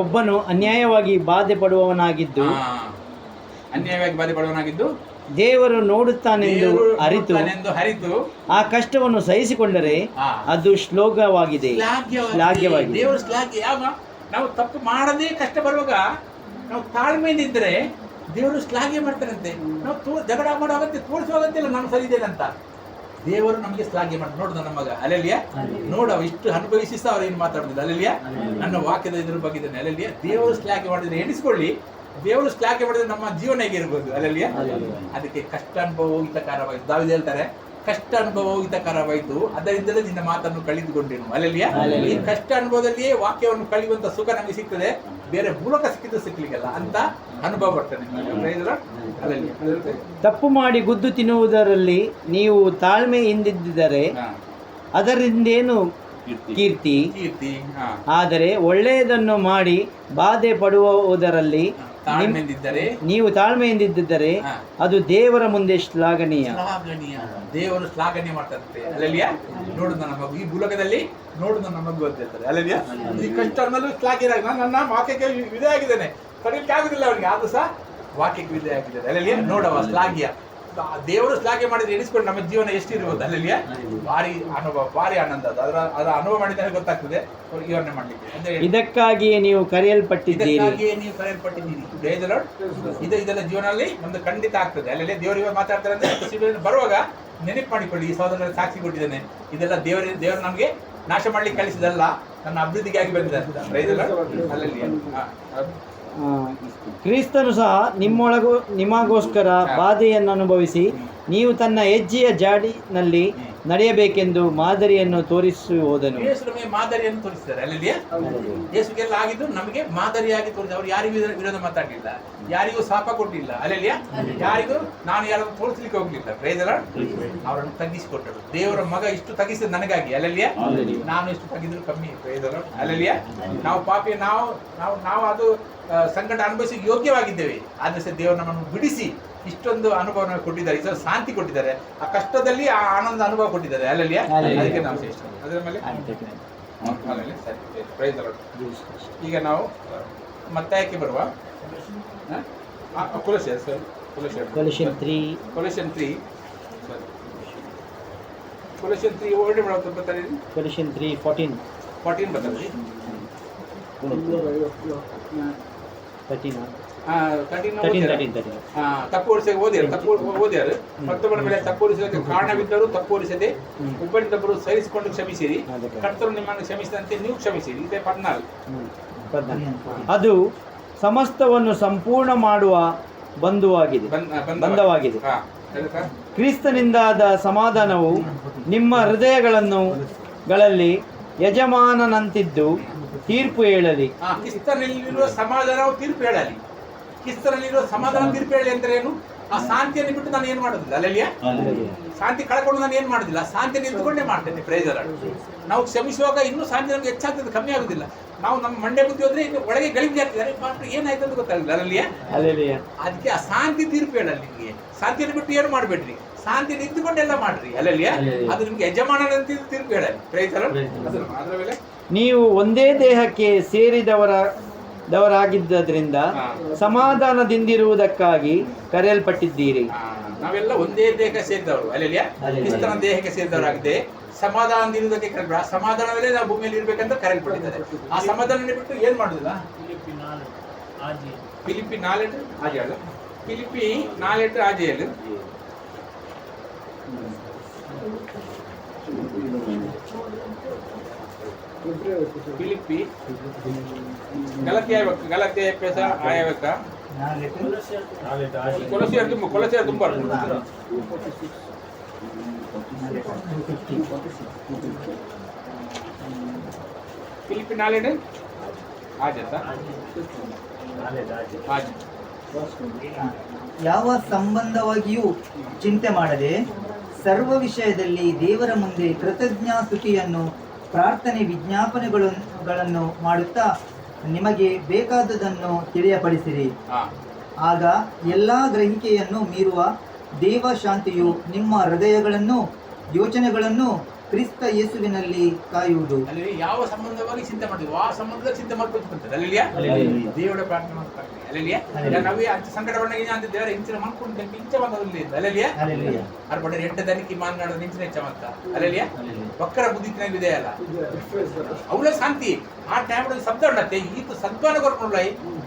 ಒಬ್ಬನು ಅನ್ಯಾಯವಾಗಿ ಬಾಧೆ ಪಡುವವನಾಗಿದ್ದು ದೇವರು ನೋಡುತ್ತಾನೆಂದು ಅರಿತು ಆ ಕಷ್ಟವನ್ನು ಸಹಿಸಿಕೊಂಡರೆ ಅದು ಶ್ಲಾಘ್ಯವಾಗಿದೆ. ದೇವರು ಶ್ಲಾಘ್ಯ. ನಾವು ತಪ್ಪು ಮಾಡದೇ ಕಷ್ಟ ಬರುವಾಗ ನಾವು ತಾಳ್ಮೆಯಿಂದ ಇದ್ರೆ ದೇವರು ಶ್ಲಾಘ್ಯ ಮಾಡ್ತಾರಂತೆ. ನಾವು ಜಗಳ ಮಾಡೋ ಅಗತ್ಯ ತೋರಿಸುವ ಅಗತ್ಯ ಇಲ್ಲ, ನಾನು ಸರಿ ಇದ್ದೇನೆ ಅಂತ. ದೇವರು ನಮಗೆ ಶ್ಲಾಘ್ಯ ಮಾಡ್ತಾರೆ. ನೋಡು ನನ್ನ ಮಗ ಅಲೆಲಿಯ, ನೋಡು ಅವ ಇಷ್ಟು ಅನುಭವಿಸಿ ಸಹ ಅವ್ರು ಏನು ಮಾತಾಡುದಿಲ್ಲ ಅಲೆಲಿಯ, ನನ್ನ ವಾಕ್ಯದ ಇದ್ರ ಬಗ್ಗೆ ಇದ್ದಾನೆ ಅಲೆಲಿಯ. ದೇವರು ಶ್ಲಾಘ್ಯ ಮಾಡಿದ್ರೆ ಎಣಿಸ್ಕೊಳ್ಳಿ, ದೇವರು ಶ್ಲಾಘ್ಯ ಮಾಡಿದ್ರೆ ನಮ್ಮ ಜೀವನ ಹೇಗಿರ್ಬೋದು ಅಲೆಲಿಯ. ಅದಕ್ಕೆ ಕಷ್ಟ ಅನುಭವ ಹಿತಕರವಾಯಿತು. ದಾವೀದ ಹೇಳ್ತಾರೆ, ಕಷ್ಟ ಅನುಭವ ಹಿತಕರವಾಯಿತು, ಅದರಿಂದಲೇ ನಿನ್ನ ಮಾತನ್ನು ಕಳೆದುಕೊಂಡೇನು ಅಲೆಲಿಯ. ಈ ಕಷ್ಟ ಅನುಭವದಲ್ಲಿಯೇ ವಾಕ್ಯವನ್ನು ಕಳೆಯುವಂತ ಸುಖ ನಮಗೆ ಸಿಗ್ತದೆ, ಬೇರೆ ಮೂಲಕ ಸಿಕ್ಲಿಕ್ಕೆಲ್ಲ ಅಂತ ಅನುಭವ ಬರ್ತದೆ. ತಪ್ಪು ಮಾಡಿ ಗುದ್ದು ತಿನ್ನುವುದರಲ್ಲಿ ನೀವು ತಾಳ್ಮೆಯಿಂದಿದ್ದರೆ ಅದರಿಂದೇನು ಕೀರ್ತಿ. ಆದರೆ ಒಳ್ಳೆಯದನ್ನು ಮಾಡಿ ಬಾಧೆ ಪಡುವುದರಲ್ಲಿ ನೀವು ತಾಳ್ಮೆಯಿಂದಿದ್ದರೆ ಅದು ದೇವರ ಮುಂದೆ ಶ್ಲಾಘನೀಯ. ದೇವರು ಶ್ಲಾಘನೆ ಮಾಡ್ತಾರೆ ಅಲ್ಲಲ್ಲಿಯ. ನೋಡು ನನ್ನ ಮಗು ಈ ಭೂಲೋಕದಲ್ಲಿ, ನೋಡು ನನ್ನ ಮಗು ಅಂತ ಹೇಳ್ತಾರೆ ಅಲ್ಲಲ್ಲಿಯ. ಈ ಕಷ್ಟ ಶ್ಲಾಘ್ಯ, ನನ್ನ ವಾಕ್ಯಕ್ಕೆ ವಿಧೇ ಆಗಿದ್ದೇನೆ, ಕರೀಲಿಕ್ಕೆ ಆಗುದಿಲ್ಲ ಅವನಿಗೆ, ಆದ್ರೂ ಸಹ ವಾಕ್ಯಕ್ಕೆ ವಿಧೇ ಆಗಿದ್ದಾರೆ ಅಲ್ಲಲ್ಲಿಯ. ನೋಡವ ಶ್ಲಾಘ್ಯ, ದೇವರು ಶ್ಲಾಘ್ಯ ಮಾಡಿದ್ರೆ ಎಣಿಸ್ಕೊಂಡು ನಮ್ಮ ಜೀವನ ಎಷ್ಟಿರ್ಬೋದು ಅಲ್ಲಲ್ಲಿಯ. ಭಾರಿ ಅನುಭವ, ಭಾರಿ ಆನಂದ. ಅದರ ಅನುಭವ ಮಾಡಿದರೆ ಗೊತ್ತಾಗ್ತದೆ ಯೋಚನೆ ಮಾಡ್ಲಿಕ್ಕೆ. ಇದಕ್ಕಾಗಿಯೇ ನೀವು ಕರೆಯಲ್ಪಟ್ಟಿದ್ದೀರಿ. ಇದೆಲ್ಲ ಜೀವನದಲ್ಲಿ ನಮ್ದು ಖಂಡಿತ ಆಗ್ತದೆ ಅಲ್ಲಲ್ಲಿ. ದೇವರು ಇವಾಗ ಮಾತಾಡ್ತಾರೆ ಅಂದ್ರೆ ಬರುವಾಗ ನೆನಪು ಮಾಡಿಕೊಳ್ಳಿ, ಈ ಸಹೋದರ ಸಾಕ್ಷಿ ಕೊಟ್ಟಿದ್ದೇನೆ, ಇದೆಲ್ಲ ದೇವರು ನಮ್ಗೆ ನಾಶ ಮಾಡ್ಲಿಕ್ಕೆ ಕಲಿಸಿದಲ್ಲ, ನನ್ನ ಅಭಿವೃದ್ಧಿಗಾಗಿ ಬಂದಿದೆ ಅಂತ ಅಲ್ಲಲ್ಲಿ. ಕ್ರಿಸ್ತನು ಸಹ ನಿಮಗೋಸ್ಕರ ಬಾಧೆಯನ್ನು ಅನುಭವಿಸಿ ನೀವು ತನ್ನ ಹೆಜ್ಜೆಯ ಜಾಡಿನಲ್ಲಿ ನಡೆಯಬೇಕೆಂದು ಮಾದರಿಯನ್ನು ತೋರಿಸಿ ಹೋದನು. ಯೇಸು ನಮಗೆ ಮಾದರಿಯನ್ನು ತೋರಿಸಿದ್ದಾರೆ ಅಲ್ಲಲ್ಲಿಯ. ಯೇಸುಗೆಲ್ಲ ಆಗಿದ್ದು ನಮಗೆ ಮಾದರಿಯಾಗಿ ತೋರಿಸಿ. ಅವರು ಯಾರಿಗೂ ವಿರೋಧ ಮಾತಾಡಲಿಲ್ಲ, ಯಾರಿಗೂ ಶಾಪ ಕೊಟ್ಟಿಲ್ಲ ಅಲ್ಲಲ್ಲಿಯ, ಯಾರಿಗೂ ನಾನು ಯಾರನ್ನು ತೋರಿಸ್ಲಿಕ್ಕೆ ಹೋಗ್ಲಿಲ್ಲ. ಅವರನ್ನು ತಗ್ಗಿಸಿಕೊಟ್ಟರು. ದೇವರ ಮಗ ಇಷ್ಟು ತಗ್ಗಿಸಿದ ನನಗಾಗಿ ಅಲ್ಲಲ್ಲಿಯ. ನಾನು ಇಷ್ಟು ತಗ್ಗಿದ್ರು ಕಮ್ಮಿ ಅಲ್ಲಲ್ಲಿಯ. ನಾವು ಪಾಪಿ, ನಾವು ಅದು ಸಂಕಟ ಅನುಭವಿಸಿ ಯೋಗ್ಯವಾಗಿದ್ದೇವೆ. ಆದ್ರೆ ಸಹ ದೇವರು ನಮ್ಮನ್ನು ಬಿಡಿಸಿ ಇಷ್ಟೊಂದು ಅನುಭವ ಕೊಟ್ಟಿದ್ದಾರೆ, ಇಷ್ಟೊಂದು ಶಾಂತಿ ಕೊಟ್ಟಿದ್ದಾರೆ, ಆ ಕಷ್ಟದಲ್ಲಿ ಆ ಆನಂದ ಅನುಭವ ಕೊಟ್ಟಿದ್ದಾರೆ ಅಲ್ಲಲ್ಲಿಯ. ಅದಕ್ಕೆ ನಾವು ಶ್ರೇಷ್ಠ. ಅದರ ಮೇಲೆ ಈಗ ನಾವು ಮತ್ತಾಯಕ್ಕೆ ಬರುವ ಕೊಲೊಸ್ಸಿಯನ್ 3 ಓಲ್ಡ್ ಬರ್ತಾರೆ. ಕೊಲೊಸ್ಸಿಯನ್ 3:14 ಬರ್ತಾರೆ. 13 ತಪ್ಪೋಡಿಸಿ ಓದ್ಯಾರು. ಮತ್ತೊಬ್ಬರ ಮೇಲೆ ತಪ್ಪೋಡಿಸಲಿಕ್ಕೆ ಕಾರಣವಿದ್ದರೂ ತಪ್ಪೋಡಿಸದೆ ಒಬ್ಬರಿಂದೊಬ್ಬರು ಸಹಿಸಿಕೊಂಡು ಕ್ಷಮಿಸಿರಿ, ಕರ್ತರು ನಿಮ್ಮನ್ನು ಕ್ಷಮಿಸಿದಂತೆ ನೀವು ಕ್ಷಮಿಸಿರಿ. ಇದೇ 14. ಅದು ಸಮಸ್ತವನ್ನು ಸಂಪೂರ್ಣ ಮಾಡುವ ಬಂಧವಾಗಿದೆ. ಕ್ರಿಸ್ತನಿಂದಾದ ಸಮಾಧಾನವು ನಿಮ್ಮ ಹೃದಯಗಳಲ್ಲಿ ಯಜಮಾನನಂತಿದ್ದು ತೀರ್ಪು ಹೇಳಲಿ. ಕ್ರಿಸ್ತನಲ್ಲಿರುವ ಸಮಾಧಾನವು ತೀರ್ಪು ಹೇಳಲಿ. ಕ್ರಿಸ್ತನಲ್ಲಿರುವ ಸಮಾಧಾನ ತೀರ್ಪು ಹೇಳಿ ಅಂದ್ರೆ ಏನು? ಆ ಶಾಂತಿಯನ್ನು ಬಿಟ್ಟು ನಾನು ಏನ್ ಮಾಡೋದಿಲ್ಲ ಅಲ್ಲಲ್ಲಿಯ. ಶಾಂತಿ ಕಳ್ಕೊಂಡು ನಾನು ಏನ್ ಮಾಡೋದಿಲ್ಲ, ಶಾಂತಿಯನ್ನು ನಿಂತುಕೊಂಡೇ ಮಾಡ್ತೇನೆ. ಪ್ರೈಸರ ನಾವು ಕ್ಷಮಿಸುವಾಗ ಇನ್ನೂ ಶಾಂತಿ ನಮ್ಗೆ ಹೆಚ್ಚಾಗ್ತದೆ, ಕಮ್ಮಿ ಆಗುದಿಲ್ಲ. ನಾವು ನಮ್ಮ ಮಂಡೆ ಬುದ್ಧಿ ಹೋದ್ರೆ ಇನ್ನು ಒಳಗೆ ಗಳಿಕೆ ಆಗ್ತಿದ್ದಾರೆ, ಏನಾಯ್ತು ಅಂತ ಗೊತ್ತಾಗಲಿಲ್ಲ ಅಲ್ಲಲ್ಲಿಯ. ಅದಕ್ಕೆ ಆ ಶಾಂತಿ ತೀರ್ಪು ಹೇಳಲಿ. ನಿಮಗೆ ಶಾಂತಿಯನ್ನು ಬಿಟ್ಟು ಏನು ಮಾಡ್ಬೇಡ್ರಿ, ಶಾಂತಿ ನಿಂತುಕೊಂಡೆಲ್ಲ ಮಾಡ್ರಿ ಅಲ್ಲಲ್ಲಿಯ. ಅದು ನಿಮ್ಗೆ ಯಜಮಾನನಂತ ತೀರ್ಪು ಹೇಳಲಿ. ಪ್ರೈಸರ ಅದರ ಮೇಲೆ ನೀವು ಒಂದೇ ದೇಹಕ್ಕೆ ಸೇರಿದವರಾಗಿದ್ದರಿಂದ ಸಮಾಧಾನದಿಂದಿರುವುದಕ್ಕಾಗಿ ಕರೆಯಲ್ಪಟ್ಟಿದ್ದೀರಿ. ನಾವೆಲ್ಲ ಒಂದೇ ದೇಹಕ್ಕೆ ಸೇರಿದವರು ಅಲ್ಲಲ್ಲಿಯ. ಕ್ರಿಸ್ತನ ದೇಹಕ್ಕೆ ಸೇರಿದವರಾಗಿದೆ, ಸಮಾಧಾನದಿಂದಿರುವುದಕ್ಕೆ ಕರೆಯಲ್ಪಟ್ಟ. ಆ ಸಮಾಧಾನದಲ್ಲೇ ನಾವು ಭೂಮಿಯಲ್ಲಿ ಇರ್ಬೇಕಂತ ಕರೆಯಲ್ಪಟ್ಟಿದ್ದಾರೆ. ಆ ಸಮಾಧಾನ ಬಿಟ್ಟು ಏನ್ ಮಾಡುದಿಲ್ಲ. ಫಿಲಿಪ್ಪಿ 4 ಆಜೆಯಲು ಫಿಲಿಪ್ಪಿ 4 ಆಜೆಯಲು ಫಿಲಿಪ್ಪಿ ಗಲತ್ಯ ಎಪ್ಪೆಸ ಆಯವಕ ಕೊಲೊಸ್ಸಿಯರ್ ತುಂಬ ಫಿಲಿಪ್ಪಿ 4 ಆಜೆತ ಯಾವ ಸಂಬಂಧವಾಗಿಯೂ ಚಿಂತೆ ಮಾಡದೆ ಸರ್ವ ವಿಷಯದಲ್ಲಿ ದೇವರ ಮುಂದೆ ಕೃತಜ್ಞಾಸ್ತುತಿಯನ್ನು ಪ್ರಾರ್ಥನೆ ವಿಜ್ಞಾಪನೆಗಳನ್ನು ಮಾಡುತ್ತಾ ನಿಮಗೆ ಬೇಕಾದುದನ್ನು ತಿಳಿಯಪಡಿಸಿರಿ. ಆಗ ಎಲ್ಲಾ ಗ್ರಹಿಕೆಯನ್ನು ಮೀರುವ ದೇವ ಶಾಂತಿಯು ನಿಮ್ಮ ಹೃದಯಗಳನ್ನು ಯೋಚನೆಗಳನ್ನು ಕ್ರಿಸ್ತ ಯೇಸುವಿನಲ್ಲಿ ಕಾಯುವುದು. ಅಲ್ಲಿ ಯಾವ ಸಂಬಂಧವಾಗಿ ಚಿಂತೆ ಮಾಡ್ತೀವಿ ಆ ಸಂಬಂಧದಲ್ಲಿ ಚಿಂತೆ ಮಾಡ್ಕೊಳ್ತಂತೆ ಅಲ್ಲಿಯ ದೇವರ ಪ್ರಾರ್ಥನೆ ಮಾಡ್ತಾರೆ ಅಲ್ಲಿಯ ನಾವೇ ಅಂಚ ಸಂಕಟ ಬಣ್ಣಗೆ ಅಂತ ದೇವರ ಇಂಚಿನ ಮನ್ಕೊಂಡು ಇಂಚ ಬಂದಲ್ಲಿ ಅಲ್ಲಿಯ ಅರ್ಬಡ ಎಂಟ ದನಿಕೆ ಮಾತನಾಡೋದು ನಿಂಚಿನ ಹೆಚ್ಚ ಅಂತ ಅಲ್ಲಿಯ ಒಕ್ಕರ ಬುದ್ಧಿನಲ್ಲಿ ಇದೆ ಅಲ್ಲ ಅವಳ ಶಾಂತಿ ಆ ಟೈಮ್ ಶಬ್ದ ಉಂಡತ್ತೆ ಈತ ಸದ್ವಾನ ಕೊರ್ಕೊಂಡ್ಲ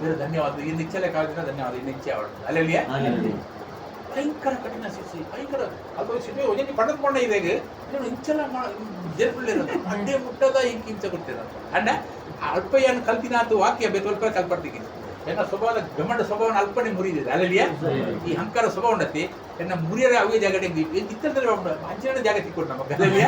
ಬೇರೆ ಧನ್ಯವಾದ ಇನ್ನು ಇಚ್ಛಲೆ ಕಾದಿನ ಧನ್ಯವಾದ ಇನ್ನು ಇಚ್ಛೆ ಅವಳು ಅಲ್ಲಿಯ ಭಯಂಕರ ಕಠಿಣ ಶಿಕ್ಷೆ ಭಯಂಕರ ಅದು ಶಿಕ್ಷೆ ಒಜಿ ಪಡೆದುಕೊಂಡ ಇದಾಗ ಇಂಚೆಲ್ಲ ಜೇರ್ಕೊಳ್ಳಿರೋದು ಅಡ್ಡೆ ಮುಟ್ಟದ ಹಿಂಗೆ ಹಿಂಸೆ ಕೊಡ್ತಿರೋದು ಅಂಡ ಅಲ್ಪಯ್ಯನ ಕಲ್ತಿನಾತು ವಾಕ್ಯ ಬೇತಲ್ಪ ಕಲ್ಪಡ್ತೀವಿ ಎನ್ನ ಸ್ವಭಾವದ ಗಮಂಡ ಸ್ವಭಾವನ ಅಲ್ಪನೆ ಮುರಿದಿದೆ ಅಲ್ಲಿಯ ಈ ಅಹಂಕಾರ ಸ್ವಭಾವ ಉಂಡತಿ ಎನ್ನ ಮುರಿಯರ ಅವೇ ಜಾಗ ಇತ್ತಂದ್ರೆ ಹಂಚಿನ ಜಾಗ ತಿಕ್ಕೊಟ್ಟು ನಮ್ಮ ಗದಲಿಯ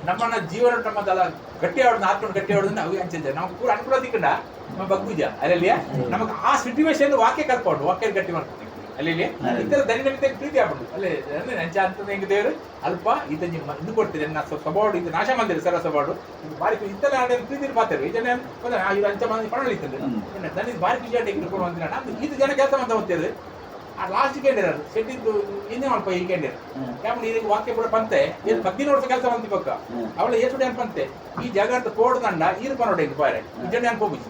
ನಮ್ಮನ್ನ ಜೀವನ ನಮ್ಮದಲ್ಲ ಗಟ್ಟಿ ಆಡೋದು ಹಾಕೊಂಡು ಗಟ್ಟಿ ಆಡೋದನ್ನ ಅವೇ ಹಂಚಿದ್ದೆ ನಾವು ಕೂಡ ಅನುಕೂಲ ತಿಕ್ಕಂಡ ನಮ್ಮ ಬಗ್ಗುಜ ಅಲ್ಲಿಯ ನಮಗೆ ಆ ಸಿಚುವೇಶನ್ ವಾಕ್ಯ ಕಲ್ಪೌಡು ವಾಕ್ಯ ಗಟ್ಟಿ ಮಾಡ್ತೀವಿ ಅಲ್ಲಿ ಇತರ ದೈನಮಿಕ ಪ್ರೀತಿ ಆಗ್ಬಿಡುದು ಅಲ್ಲೇ ಅಂದ್ರೆ ನಂಚ ಅಂತಂದ್ರೆ ಹೆಂಗ ದೇವರು ಅಲ್ಪ ಈತ ಇದು ಕೊಡ್ತೀರಿ ನನ್ನ ಸ್ವಭಾವ ಇದು ನಾಶ ಮಾಡಿರಿ ಸರ ಸ್ವಭಾವ ಇದು ಬಾರಿ ಇಂತೆಲ್ಲ ಆಡ ಪ್ರೀತಿ ಪಾತೇವೆ ಇದನ್ನ ಇವ್ರು ಅಂಚ ಮಂದಿ ಪಡಲಿತ್ತಂದ್ರೆ ನನ್ನ ಇದು ಬಾರಿ ವಿಜಯ ಇಟ್ಕೊಂಡು ಬಂದಿರ ನಾನು ಇದು ಜನ ಕೆಲಸ ಅಂತ ಹೋಗ್ತಿದ್ರು ಆ ಲಾಸ್ಟ್ ಕೇಳಿರೋದು ಸೆಟ್ಟಿದ್ದು ಇನ್ನೇ ಅಲ್ಪ ಈಗ ಕೇಳಿರು ಯಾಕಂದ್ರೆ ಇದಕ್ಕೆ ವಾಕ್ಯ ಕೂಡ ಬಂತೆ ಇದು 15 ವರ್ಷ ಕೆಲಸ ಬಂತಿ ಪಕ್ಕ ಅವಳ ಎಷ್ಟು ಅನ್ಪಂತೆ ಈ ಜಾಗ ಅಂತ ತೋಡ್ದಂಡ ಈರು ಪನೋಡೆ ಬಾರೆ ವಿಜಯ ಅನ್ಕೋಬಿಸಿ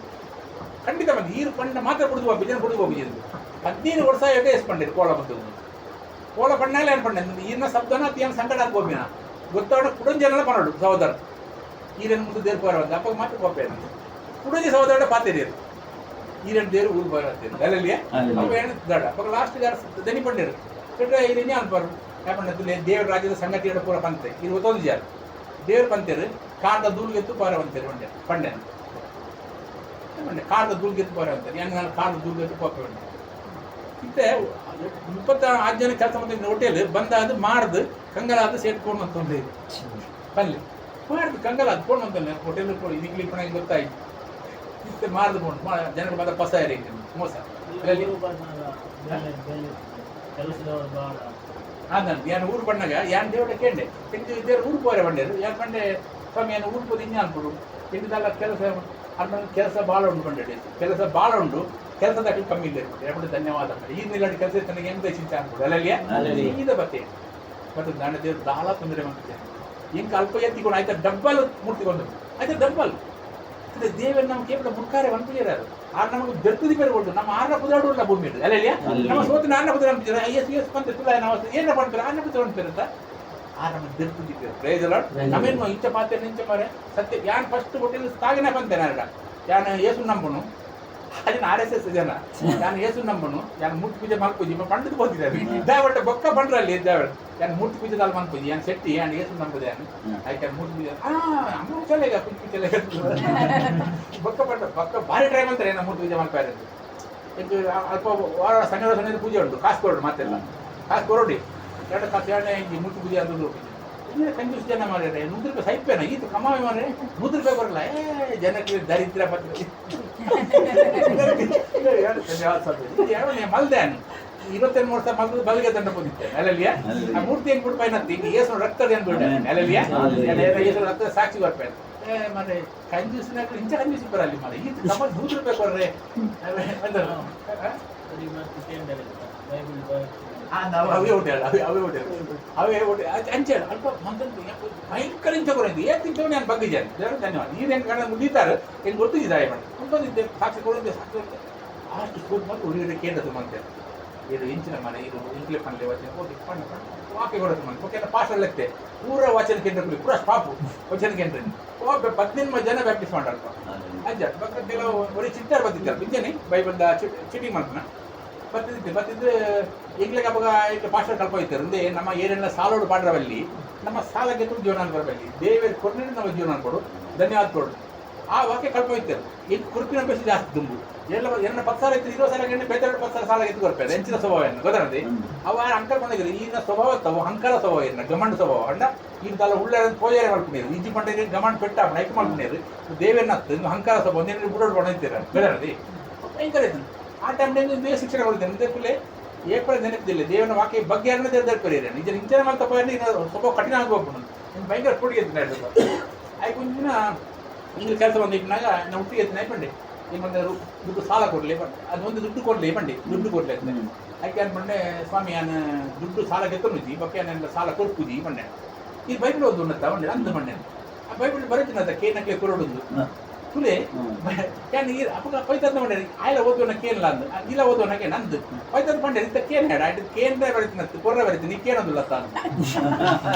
ಖಂಡಿತ ಬಂದು ಈರು ಪಂಡ ಮಾತ್ರ ಕುಡಿದು ಬಿಜನ ಕುಡಿದು ಹೋಗಿದ್ದು 15 ವರ್ಷ ಯೋಗ ಎಸ್ಪಂಡಿರು ಕೋಲ ಬಂದು ಕೋಲ ಪಣ್ಣಾಲೆ ಅನ್ಪಂಡೆ ಈರಿನ ಶಬ್ದನ ತೀನ ಸಂಕಟ ಅನ್ಕೋಬಿನ ಗೊತ್ತಾಡ ಕುಡಂಜನೆಲ್ಲ ಪನೋಡು ಸಹೋದರ ಈರನ್ ಮುಂದೆ ದೇವ್ರು ಪರ ಬಂದ ಅಪ್ಪ ಮಾತ್ರ ಕೋಪೆ ಕುಡಂಜಿ ಸಹೋದರ ಪಾತಿರಿಯರು ಈರನ್ ದೇವ್ರು ಊರು ಬರತ್ತೇನೆ ಅಲ್ಲಲ್ಲಿಯ ಅಪ್ಪ ಏನು ದಡ ಅಪ್ಪ ಲಾಸ್ಟ್ ದನಿ ಪಂಡಿರು ಬಿಟ್ಟರೆ ಇದನ್ನೇ ಅನ್ಪಾರು ಯಾಕಂದ್ರೆ ದೇವ್ರ ರಾಜ್ಯದ ಸಂಗತಿ ಪೂರ ಪಂತೆ ಇದು ಗೊತ್ತೊಂದು ಜಾರ ದೇವ್ರು ಪಂತೇರು ಕಾರದ ದೂಲ್ಗೆತ್ತು ಪಾರ ಬಂತೇರು ಬಂಡೆ ಪಂಡೆ ಕಾರದ ದೂಲ್ಗೆತ್ತು ಪಾರ ಅಂತಾರೆ ಹೆಂಗೆ ನಾನು ಕಾರದ ದೂಲ್ಗೆತ್ತು ಕೋಪೆ ಬಂಡೆ ಇತ್ತೆ 26 ಜನ ಕೆಲಸ ಮಾಡಿದ ಹೋಟೆಲ್ ಬಂದಾದ ಮಾಡ್ದು ಕಂಗಾಲಾದ ಸೇಟ್ಕೊಂಡು ಅಂತ ಒಂದು ಪಲ್ಲಿ ಮಾಡ್ದು ಕಂಗಾಲ ಅದ್ಕೊಂಡು ಅಂತಲ್ಲ ಹೋಟೆಲ್ ಇದಕ್ಕೆ ಪಣ ಗೊತ್ತಾಯ್ತು ಇತ್ತೆ ಮಾಡ್ದುಕೊಂಡು ಜನರು ಬಂದ ಪಸ ಇರೈತೆ ಮೋಸ ಅದಂತ ಯಾನು ಊರು ಬಣ್ಣಗ ಯಾನ್ ದೇವಡ ಕೇಂಡೆ ದೇವ್ರ ಊರು ಪೋರೆ ಬಂಡೇರು ಯಾರು ಬಂಡೆ ಸ್ವಾಮಿ ಏನು ಊರು ಪೋದು ಇನ್ನೇ ಅನ್ಕೊಡು ಹಿಂದೆಲ್ಲ ಕೆಲಸ ಅನ್ನ ಕೆಲಸ ಭಾಳ ಉಂಟು ಬಂಡೆ ಕೆಲಸ ಭಾಳ ಉಂಟು ಕೆಲಸದ ಕಮ್ಮಿ ಇಲ್ಲ ಎರಡು ಧನ್ಯವಾದ ಈ ನಿಲ್ಲಾಡಿ ಕೆಲಸ ನನಗೆ ಎಂತ ಚಿಂತೆ ಅನ್ಕೊಡು ಅಲ್ಲಲ್ಲಿ ಈಗ ಬರ್ತೇನೆ ಮತ್ತು ದಾಂಡ ದೇವ್ರು ದಾಳ ತೊಂದರೆ ಮಾಡ್ತೇನೆ ಇಂಕ ಅಲ್ಪ ಎತ್ತಿಕೊಂಡು ಆಯ್ತಾ ಡಬ್ಬಲ್ ಮೂರ್ತಿಕೊಂಡು ಆಯ್ತಾ ಡಬ್ಬಲ್ ಅದೇ ದೇವರು ನಮ್ಮ ಕೇವಲ ಮುಖಾರೆ ಬಂದಿರೋದು ಆ ನಮಗೆ ಬೆರ್ತದಿ ಬೇರೆ ಕೊಟ್ಟು ನಮ್ಮ ಆರ್ನ ಕುದಾಡುಲ್ಲ ಭೂಮಿ ಅಲ್ಲಲ್ಲಿಯ ನಮ್ಮ ಸೋತಿನ ಆರ್ನ ಕುದ ಅಂತೀರ ಎಸ್ ಬಂತ ನಾವು ಏನ ಮಾಡ್ತಾರೆ ಆರ್ನ ಕುದ ಅಂತೀರಂತ ಆ ನಮ್ಮ ಬೆರ್ತದಿದ್ದೇವೆ ಪ್ರಯೋಜನ ನಮ್ಮೇನು ಇಂಚ ಪಾತ್ರೆ ನಿಂಚ ಮಾರೆ ಸತ್ಯ ಯಾನ್ ಫಸ್ಟ್ ಹೋಟೆಲ್ ಸ್ಥಾಗನೆ ಬಂತೇನೆ ಅರ್ಡ ಯಾನ್ ಏಸು ನಂಬನು ಅದನ್ನ RSS ಜನ ನಾನು ಏಸು ನಂಬನು ಯಾನ್ ಮೂರ್ತಿ ಪೂಜೆ ಮಾಡ್ಪೂಜಿ ಪಂಡಿತ ಬೋದಿದ್ದಾರೆ ದೇವಟ ಬೊಕ್ಕ ಬಂಡ್ರಲ್ಲಿ ದೇವಳ ಯಾನ್ ಮೂರ್ತಿ ಪೂಜೆದಲ್ಲಿ ಮಾಡ್ಪೂಜಿ ಯಾನ್ ಸೆಟ್ಟಿ ಯಾನ್ ಏಸು ನಂಬುದು ಯಾನ್ ಆಯ್ತು ಮೂರ್ತಿ ಪೂಜೆ ಅಮ್ಮ ಚಲೆಗ ಪೂಜೆ ಚಲೆಗ ಬೊಕ್ಕ ಬಂಡ ಬೊಕ್ಕ ಭಾರಿ ಟ್ರೈ ಮಾಡ್ತಾರೆ ನಮ್ಮ ಮೂರ್ತಿ ಪೂಜೆ ಮಾಡ್ತಾರೆ ಇದು ಅಲ್ಪ ವಾರ ಸಣ್ಣ ಪೂಜೆ ಉಂಟು ಕಾಸು ಕೊಡು ಮತ್ತೆಲ್ಲ ಕಾಸು ಕೊರೋಡಿ ಎರಡು ಕಾಸು ಎರಡನೇ ಇಂಜಿ ಮೂರ್ತಿ ಪೂಜೆ ಅಂದ್ರು ಕಂಜೂಸ್ ಜನ ಮಾರ್ರೆ 100 ರೂಪಾಯಿ ಸೈಪೇನ ಈತ ಕಮಾವಿ ಮಾರ್ರೆ 100 ರೂಪಾಯಿ ಬರಲ್ಲ ಜನಕ್ಕೆ ದರಿದ್ರ ಪತ್ರ ಮಲ್ದಾನ್ 22 ವರ್ಷ ಮಲ್ದು ಬಲ್ಗೆ ದಂಡ ಬಂದಿದ್ದೇನೆ ಅಲ್ಲಲ್ಲಿಯ ಆ ಮೂರ್ತಿ ಹೆಂಗ್ ಬಿಡ್ಪಾಯಿ ನತ್ತಿ ಏಸು ರಕ್ತದ ಏನ್ ಬಿಡ ಅಲ್ಲಲ್ಲಿಯ ಏಸು ರಕ್ತ ಸಾಕ್ಷಿ ಬರ್ಪಾಯಿ ಮತ್ತೆ ಕಂಜೂಸ್ನ ಇಂಚ ಕಂಜೂಸ್ ಬರಲ್ಲ ಮಾರೆ ಈತ ಕಮ 100 ರೂಪಾಯಿ ಕೊಡ್ರೆ ಅವೇ ಹೋಟೆಲ್ ಅವೇ ಹೋಟೆಲ್ ಅಂಚೆ ಅಲ್ಪ ಮಂದಂತ ಭಯಂಕರ ಇಂಚ ಕೊಡೋದು ಏನ್ ತಿಂತೇವೆ ನಾನು ಬಗ್ಗಿದ್ದೇನೆ ದೇವರು ಧನ್ಯವಾದ ನೀರು ಹೆಂಗೆ ಕಡೆ ಮುಗಿತಾರೆ ಹೆಂಗೆ ಗೊತ್ತಿದ್ದಾವೆ ಮಾಡಿ ಮುಂದೊಂದಿದ್ದೆ ಸಾಕ್ಷಿ ಕೊಡೋದು ಸಾಕ್ಷಿ ಅಷ್ಟು ಸ್ಕೂಲ್ ಮತ್ತು ಹುಡುಗರ ಕೇಂದ್ರದ್ದು ಮಂತೆ ಇದು ಇಂಚಿನ ಮನೆ ಇದು ಇಂಕ್ಲೆ ಪಂಡ್ಲೆ ವಚನ ಹೋಗಿ ಪಣ್ಣ ವಾಕ್ಯ ಕೊಡೋದು ಮನೆ ಓಕೆ ಪಾಸ್ಟರ್ಲೆತ್ತೆ ಪೂರ ವಚನ ಕೇಂದ್ರ ಪೂರ ಸ್ಟಾಪು ವಚನ ಕೇಂದ್ರ 18 ಜನ ಪ್ರಾಕ್ಟೀಸ್ ಮಾಡಲ್ಪ ಅಜ್ಜ ಪಕ್ಕದೆಲ್ಲ ಒಳ್ಳೆ ಚಿತ್ತಾರ ಬರ್ತಿದ್ದಾರೆ ಪಿಂಚನಿ ಬೈಬಲ್ದ ಚಿಟಿಂಗ್ ಮಾಡ್ತಾನೆ ಬರ್ತಿದ್ರೆ ಈಗಲೇ ಅವಾಗ ಈಗ ಪಾಸ್ಟರ್ ಕಲ್ಪ ಹೋಯ್ತಾರೆ ಅಂದ್ರೆ ನಮ್ಮ ಏನೆಲ್ಲ ಸಾಲೋಡು ಪಾಡ್ರವಲ್ಲಿ ನಮ್ಮ ಸಾಲಕ್ಕೆ ತುಂಬ ಜೀವನ ಬರಬಲ್ಲಿ ದೇವರ ಕೊಟ್ಟರೆ ನಮ್ಮ ಜೀವನ ಕೊಡು ಧನ್ಯವಾದ ಕೊಡು ಆ ವಾಕ್ಯ ಕಲ್ಪ ಹೋಯ್ತಾರೆ ಈಗ ಕುರುಪಿನ ಬೇಸಿ ಜಾಸ್ತಿ ತುಂಬು ಎಲ್ಲ 10 ಸಾಲ ಇತ್ತು 20 ಸಾಲ ಗಂಟೆ ಬೇರೆ 10 ಸಾಲ ಸಾಲ ಎತ್ತು ಬರ್ತಾರೆ ಹೆಂಚಿನ ಸ್ವಭಾವ ಏನು ಗೊತ್ತಾರದೆ ಅವ ಅಂಕಲ್ ಬಂದಿದ್ರು ಈಗಿನ ಸ್ವಭಾವ ತಗೋ ಅಂಕಲ ಸ್ವಭಾವ ಏನು ಗಮಂಡ ಸ್ವಭಾವ ಅಂಡ ಈಗಲ್ಲ ಉಳ್ಳ ಪೂಜಾರಿ ಮಾಡ್ಕೊಂಡಿರು ಈಜಿ ಪಂಡಿಗೆ ಗಮಂಡ ಪೆಟ್ಟ ನೈಕ್ ಮಾಡ್ಕೊಂಡಿರು ದೇವೇನತ್ತು ಇನ್ನು ಅಂಕಲ ಸ್ವಭಾವ ಒಂದೇನು ಬುಡೋಡು ಬಂದಿರ್ತಾರೆ ಬೇರೆ ಭಯಂಕರ ಇತ್ತು ಆ ಟೈಮ್ನಲ್ಲಿ ಶಿಕ್ಷಣ ಕೊಡ್ತೇನೆ ಮುಂದೆ ಫುಲ್ಲೇ ಏಪ್ರಿಲ್ ನೆನಪಿಲ್ಲ ದೇವನ ವಾಕ್ಯ ಬಗ್ಗೆ ಅನ್ನೋ ದೇವರಿದ್ದಾರೆ ನಿಜ ಇಂಚನೆ ಮಾಡ್ತಪ್ಪ ಸ್ವಲ್ಪ ಕಠಿಣ ಆಗ್ಬೇಕು ನೀನು ಭಯಂಕರ ಪುಡಿಗೆ ಆಯ್ತು ಒಂದಿನ ಹಿಂಗೆ ಕೆಲಸ ಬಂದಿಟ್ಟಾಗ ನಾವು ಹುಟ್ಟಿಗೆ ಎತ್ತಿನ ಬಂಡೆ ನಿಮ್ಮಂದ್ರೆ ದುಡ್ಡು ಸಾಲ ಕೊಡಲಿ ಅದೊಂದು ದುಡ್ಡು ಕೊಡಲಿ ಬಂಡಿ ದುಡ್ಡು ಕೊಡಲಿ ಅಂತ ಆಯ್ಕೆ ಅನ್ಕೊಂಡೆ ಸ್ವಾಮಿ ನಾನು ದುಡ್ಡು ಸಾಲ ಗೆತ್ತೊಂಡಿದ್ದಿ ಬಕ್ಕೆ ನನ್ನ ಸಾಲ ಕೊಡ್ಪುಜಿ ಬಂಡೆ ಈ ಬೈಬಲ್ ಓದು ಉನ್ನತ ಮಂಡೆ ಅಂದು ಮಂಡೆ ಆ ಬೈಬಲ್ ಬರೀತಿನ ಕೇನಕ್ಕೆ ಕುರುಡುಂದು ತುಲೆ ಯಾನ್ ಈ ಅಪಗ ಪೈತದ ಮಂಡೆ ಆಯ್ಲ ಓದುವನ ಕೇನಲ್ಲ ಅಂದು ಇಲ್ಲ ಓದುವನಕ್ಕೆ ನಂದು ಪೈತದ ಮಂಡೆ ಇಂತ ಕೇನ್ ಹೇಳ ಇದು ಕೇಂದ್ರ ಬರೀತಿನ ಕೊರ್ರ ಬರೀತೀನಿ ಕೇನೋದಿಲ್ಲ ತಾನು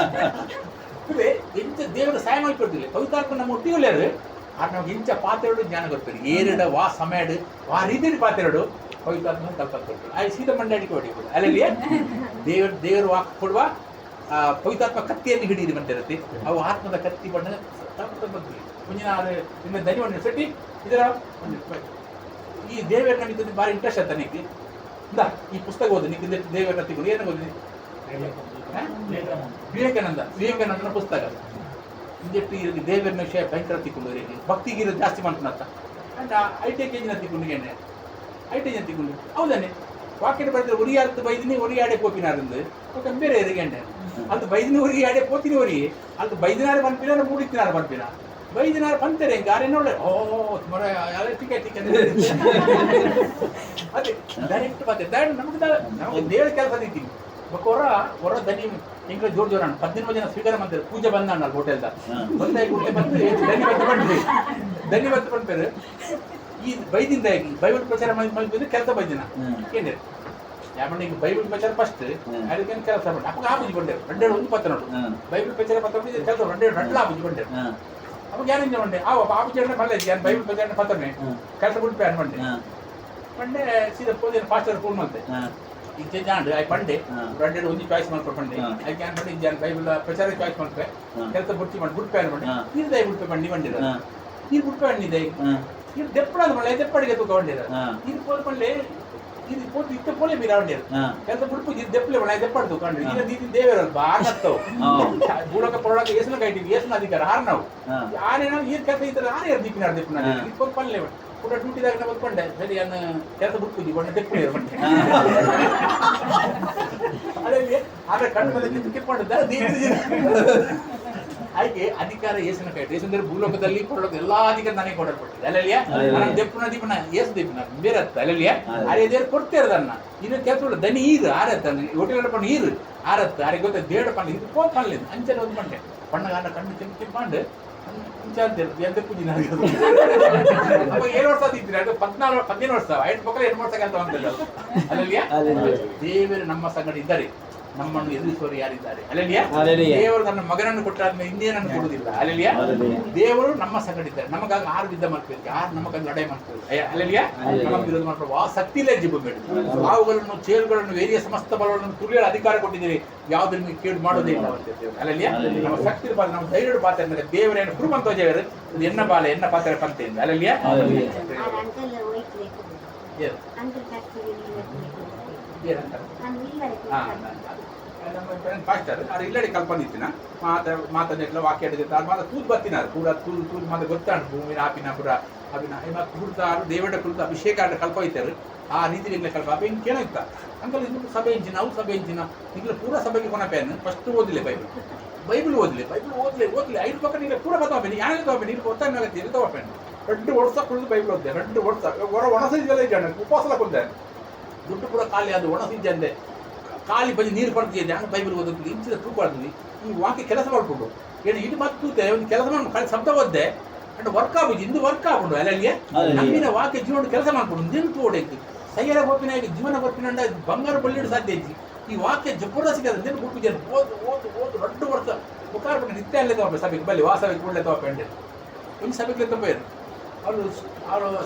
ತುಲೆ ಎಂತ ದೇವರ ಸಹಾಯ ಮಾಡಿಕೊಡ್ತಿಲ್ಲ ಪವಿತ್ರಾತ್ಮ ನಮ್ಮ ಒಟ್ಟಿಗೆಲ್ಲಾರು ಆಗ ನಮ್ಗೆ ಇಂಚ ಪಾತ್ರೆಡು ಜ್ಞಾನ ಗೊತ್ತಿಲ್ಲ ಏರಡ ವಾ ಸಮಯಡು ವಾ ರೀತಿಯ ಪಾತ್ರೆಡು ಪವಿತ್ರಾತ್ಮ ಕಲ್ಪಕೊಡ್ತಾರೆ ಆ ಸೀದಾ ಮಂಡಾಡಿಕೆ ಹೊಡಿಬೋದು ಅಲ್ಲಿ ದೇವರು ವಾಕ್ ಕೊಡುವ ಪವಿತ್ರಾತ್ಮ ಕತ್ತಿಯನ್ನು ಹಿಡಿದು ಬಂದಿರುತ್ತೆ ಅವು ಆತ್ಮದ ಕತ್ತಿ ಬಣ್ಣ ಬಂದ್ವಿ ಮುಂಜಿನ ನಿಮ್ಮ ಧನ್ಯವಾದ ಸೆಟ್ಟಿ ಇದರ ಈ ದೇವರನ್ನ ನಿಂತು ಭಾರಿ ಇಂಟ್ರೆಸ್ಟ್ ಆಯ್ತಾ ನಿಕ್ಕೆ ಇಂದ ಈ ಪುಸ್ತಕ ಓದು ನಿಕ್ಕೆ ದೇವರನ್ನ ತಿಳ್ಕೊಂಡು ಏನು ಓದಿ ವಿವೇಕಾನಂದನ ಪುಸ್ತಕ ಇಂಜೆಟ್ಟು ಇರಲಿ ದೇವರನ್ನ ವಿಷಯ ಭಯಂಕರ ತಿಳ್ಕೊಂಡು ಭಕ್ತಿಗಿರೋ ಜಾಸ್ತಿ ಮಾಡ್ತಾನಂತ ಅಂಡ್ ಐಟೆಕ್ ಏಜಿನ ತಿಳ್ಕೊಂಡು ಐಟೆಕ್ ತಿಳ್ಕೊಂಡು ಹೌದಾನೆ ವಾಕ್ಯ ಬರೆದ್ರೆ ಉರಿ ಅಲ್ತು ಬೈದಿನಿ ಉರಿ ಆಡೆ ಪೋಪಿನಾರಂದು ಬೇರೆ ಎರಿಗಂಡೆ ಅದು ಬೈದಿನಿ ಉರಿ ಆಡೆ ಪೋತಿನಿ ಉರಿ ಅದು ಬೈದಿನಾರು ಬಂದ್ಪಿನ ಮೂಡಿತ್ತಿನಾರು ಬಂದ್ಪಿನ ಬೈದಿನಾರು ಬಂತಾರೆ ಗಾರೆ ನೋಡ್ರೆ ಓ ಮರ ಟಿಕೆಟ್ ಅದೇ ಡೈರೆಕ್ಟ್ ಬರ್ತದೆ ನಮಗೆ ದೇವರ ಕೆಲಸ ಇದ್ದೀನಿ ಹೊರ ದನಿ ಎಂಗ್ಲ ಜೋರ್ ಜೋರ 18 ಜನ ಸ್ವೀಕಾರ ಮಾಡ್ತಾರೆ ಪೂಜೆ ಬಂದ ಅಣ್ಣಲ್ಲ ಹೋಟೆಲ್ದ ಬಂದಾಗಿ ಊಟ ಬಂದು ದನಿ ಬತ್ತು ಬಂದ್ರಿ ದನಿ ಬತ್ತು ಬಂದ್ಬೇರೆ ಈ ಬೈದಿಂದ ಬೈಬಲ್ ಪ್ರಚಾರ ಮಾಡಿದ್ರೆ ಕೆಲಸ ಬೈದಿನ ಏನಿದೆ ಯಾಮಣ್ಣ ಈಗ ಬೈಬಲ್ ಪ್ರಚಾರ ಫಸ್ಟ್ ಅದಕ್ಕೆ ಕೆಲಸ ಮಾಡಿ ಅಪ್ಪ ಆಬುಜಿ ಬಂಡೆ 2 ನೋಡು ಬೈಬಲ್ ಪ್ರಚಾರ ಪತ್ರ ಕೆಲಸ 2 ಆಬುಜಿ ಬಂಡೆ ಅವಾಗ ಯಾರಿಂದ ಬಂಡೆ ಆಬುಜಿ ಅಣ್ಣ ಬಲ್ಲ ಯಾರು ಬೈಬಲ್ ಪ್ರಚಾರ ಪತ್ರನೆ ಕೆಲಸ ಬಿಟ್ಟು ಅನ್ಬಂಡೆ ಬಂಡೆ ಸೀದಾ ಪೋದಿನ ಪಾಸ್ಟರ್ ಫೋನ್ ಮಾಡ್ತೆ ಈಗ ಜಾಂಡ್ ಆಯ್ ಬಂಡೆ 2 ಒಂದು ಚಾಯ್ಸ್ ಮಾಡ್ಕೊಂಡು ಬಂಡೆ ಆಯ್ಕೆ ಯಾನ್ ಬಂಡೆ ಜಾನ್ ಬೈಬಲ್ ಪ್ರಚಾರ ಚಾಯ್ಸ್ ಮಾಡ್ತೆ ಕೆಲಸ ಬುಟ್ಟಿ ಮಾಡಿ ಬಿಟ್ಟು ಅನ್ಬಂಡೆ ನೀರು ದಯ ಬಿಟ್ಟು ಬಂಡಿ ಬಂದಿರ ನೀರು ಬಿಟ್ಟು ಬಂದಿದೆ ಇದು ದೆಪ್ಪಡ ಮಳೆ ದೆಪ್ಪಡಿಗೆ ತಗೊಂಡಿರ ಇದು ಪೋಲ್ಪಳ್ಳಿ ಇದು ಪೋತು ಇತ್ತ ಪೋಲೆ ಬೀರ ಹೊಂಡಿರ ಕೆಲಸ ಬಿಡ್ಪು ಇದು ದೆಪ್ಪಲೆ ಮಳೆ ದೆಪ್ಪಡ ತಗೊಂಡ್ರಿ ಈಗ ನೀತಿ ದೇವರಲ್ಲ ಬಾಗತ್ತವು ಬೂಳಕ ಪೊಳಕ ಏಸನ ಕೈಟಿವಿ ಏಸನ ಅಧಿಕಾರ ಹಾರ ನಾವು ಆರೇನ ಈ ಕೆಲಸ ಇದ್ರೆ ಆರೇ ದೀಪಿನ ದೆಪ್ಪನ ಇದು ಪೋಲ್ಪಳ್ಳಿ ಕೂಡ ಡ್ಯೂಟಿದಾಗ ನಾವು ಬಂದೆ ಸರಿ ಅನ್ನ ಕೆಲಸ ಬಿಡ್ಪುಜಿ ಬಂಡೆ ದೆಪ್ಪಲೆ ಬಂಡೆ ಅದೇ ಆದ್ರೆ ಕಣ್ಣು ಮೇಲೆ ಕಿತ್ಕೊಂಡಿದ್ದ ಹಾಗೆ ಅಧಿಕಾರ ಏಸನ ಕೈಟ್ ಏಸಂದ್ರೆ ಭೂಲೋಕದಲ್ಲಿ ಕೊಡೋದು ಎಲ್ಲಾ ಅಧಿಕಾರ ನನಗೆ ಕೊಡಲ್ಪಟ್ಟಿದೆ ಅಲ್ಲಲ್ಲಿಯ ನಾನು ದೆಪ್ಪನ ದೀಪನ ಏಸು ದೀಪನ ಬೇರೆ ಹತ್ತ ಅಲ್ಲಲ್ಲಿಯ ಅರೆ ದೇವ್ರು ಕೊಡ್ತಿರೋದನ್ನ ಇನ್ನು ಕೆಲಸ ದನಿ ಈರು ಆರತ್ತ ಹೋಟೆಲ್ ಪಣ್ಣ ಈರು ಆರತ್ತ ಅರೆ ಗೊತ್ತ ದೇಡ ಪಣ್ಣ ಇದು ಫೋನ್ ಪಣ್ಣಿಲ್ಲ ಅಂಚೆ ಒಂದು ಪಂಡೆ ಪಣ್ಣಗಾರ ಕಣ್ಣು ಚಿಂಪಂಡು ಎಂತ ಪೂಜೆ ಅವಾಗ 7 ವರ್ಷ ಇದ್ರಿ ಅದು 15 ವರ್ಷ 5 ಮಕ್ಕಳು 2 ವರ್ಷ ಕೆಲಸ ಮಾಡ್ತಾರೆ ಅಲ್ಲಲ್ಲಿಯ ದೇವರು ನಮ್ಮ ಸಂಗಡ ಇದ್ದಾರೆ ನಮ್ಮನ್ನು ಎದುರಿಸುವರು ಯಾರಿದ್ದಾರೆ ಅಲ್ಲೆಲಿಯ ದೇವರು ನನ್ನ ಮಗನನ್ನು ಕೊಟ್ಟಾದ್ಮೇಲೆ ಇನ್ನೇನನ್ನು ಕೊಡುವುದಿಲ್ಲ ಅಲ್ಲೆಲಿಯ ದೇವರು ನಮ್ಮ ಸಂಗಡಿದ್ದಾರೆ ನಮಗಾಗಿ ಆರು ಯುದ್ಧ ಮಾಡ್ಬೇಕು ಯಾರು ನಮಗಾಗಿ ಲಡಾಯಿ ಮಾಡ್ತಾರೆ ಅಲ್ಲೆಲಿಯ ನಮಗೆ ವಿರೋಧ ಮಾಡ್ಬೇಕು ಆ ಶಕ್ತಿ ಇಲ್ಲ ಜಿಬ್ಬಬೇಡಿ ಸಾವುಗಳನ್ನು ಚೇರುಗಳನ್ನು ವೇರಿಯ ಸಮಸ್ತ ಬಲಗಳನ್ನು ತುಳಿಯಲು ಅಧಿಕಾರ ಕೊಟ್ಟಿದ್ದೀರಿ ಯಾವ್ದು ನಿಮಗೆ ಕೇಳು ಮಾಡೋದೇ ಇಲ್ಲ ಅಲ್ಲೆಲಿಯ ನಮ್ಮ ಶಕ್ತಿ ಇರಬಾರ್ದು ನಮ್ಮ ಧೈರ್ಯ ಪಾತ್ರ ಅಂದರೆ ದೇವರೇನು ಕುರುಮಂತ ದೇವರು ಎನ್ನ ಬಾಲ ಎನ್ನ ಪಾತ್ರ ಪಂತೆಯಿಂದ ಅಲ್ಲೆಲಿಯ ಪಾಸ್ಟರ್ ಅದು ಇಲ್ಲಡಿ ಕಲ್ಪನಿತ್ತಿನ ಮಾತನ್ನೆಲ್ಲ ವಾಕ್ಯ ಮಾತ ತೂದು ಬರ್ತಿನಾರು ಪೂರ ತೂದು ಮಾತ ಗೊತ್ತಾಂಡು ಭೂಮಿನ ಆಪಿನ ಪುರ ಅಭಿನ ಮತ್ತು ಕುರಿತಾರು ದೇವರ ಕುರಿತು ಅಭಿಷೇಕ ಆಟ ಕಲ್ಪ ಇದ್ದಾರೆ ಆ ರೀತಿಯಲ್ಲಿ ಕಲ್ಪ ಅಪ್ಪ ಹಿಂಗೆ ಕೇಳಿತ್ತ ಅಂಕಲ್ ಇದು ಸಭೆ ಇಂಚಿನ ಅವು ಸಭೆ ಇಂಚಿನ ಈಗಲೂ ಪೂರ ಸಭೆಗೆ ಕೊನ ಪೇನ್ ಫಸ್ಟ್ ಓದಿಲ್ಲ ಬೈಬಲ್ ಓದಲಿ 5 ಪಕ್ಕ ನೀವು ಪೂರ ಬತ್ತೋಬೇಡಿ ಯಾರು ತಗೋಬೇಡಿ ನೀವು ಗೊತ್ತಾಗತ್ತೆ ಎಲ್ಲಿ ತಗೋಬೇಡಿ 2 ವರ್ಷ ಕುಳಿದು ಬೈಬಲ್ ಓದಿದೆ 2 ವರ್ಷ ಒಣಸಿದ್ದೆಲ್ಲ ಇದ್ದಾನೆ ಉಪವಾಸ ಕುಂದೆ ದುಡ್ಡು ಕೂಡ ಖಾಲಿ ಅದು ಒಣಸಿದ್ದೆ ಅಂದೆ ಖಾಲಿ ಬಜಿ ನೀರು ಪಡ್ತಿದ್ದೆ ನಾನು ಬೈಬಲ್ ಓದೋದು ಇಂಚಿನ ತೂಕ ಮಾಡ್ತೀನಿ ಈ ವಾಕ್ಯ ಕೆಲಸ ಮಾಡ್ಕೊಂಡು ಏನು ಇದು ಮತ್ತೂತೆ ಒಂದು ಕೆಲಸ ಮಾಡಿ ಖಾಲಿ ಶಬ್ದ ಓದ್ದೆ ಅಂಡ್ ವರ್ಕ್ ಆಗುದು ಇಂದು ವರ್ಕ್ ಆಗ್ಬಿಡು ಅಲ್ಲಿಗೆ ನಮ್ಮಿನ ವಾಕ್ಯ ಜೀವನ ಕೆಲಸ ಮಾಡ್ಕೊಂಡು ನಿಂತು ಓಡೈತಿ ಸೈಯರ ಗೊಪ್ಪಿನ ಜೀವನ ಗೊಪ್ಪಿನ ಬಂಗಾರ ಬಳ್ಳಿಡು ಸಾಧ್ಯ ಐತಿ ಈ ವಾಕ್ಯ ಜಬರ್ದಸ್ತ್ ನೆನ್ ಬಿಟ್ಟು ಓದು 2 ವರ್ಷ ಮುಖಾರ ಬಿಟ್ಟು ನಿತ್ಯ ಅಲ್ಲೇ ತಗೋಬೇಕು ಸಭೆಗೆ ಬಲ್ಲಿ ವಾಸವಾಗಿ ಕೂಡಲೇ ತಗೋಬೇಡಿ ಒಂದು ಸಭೆಗೆ ತಗೋರು ಅವರು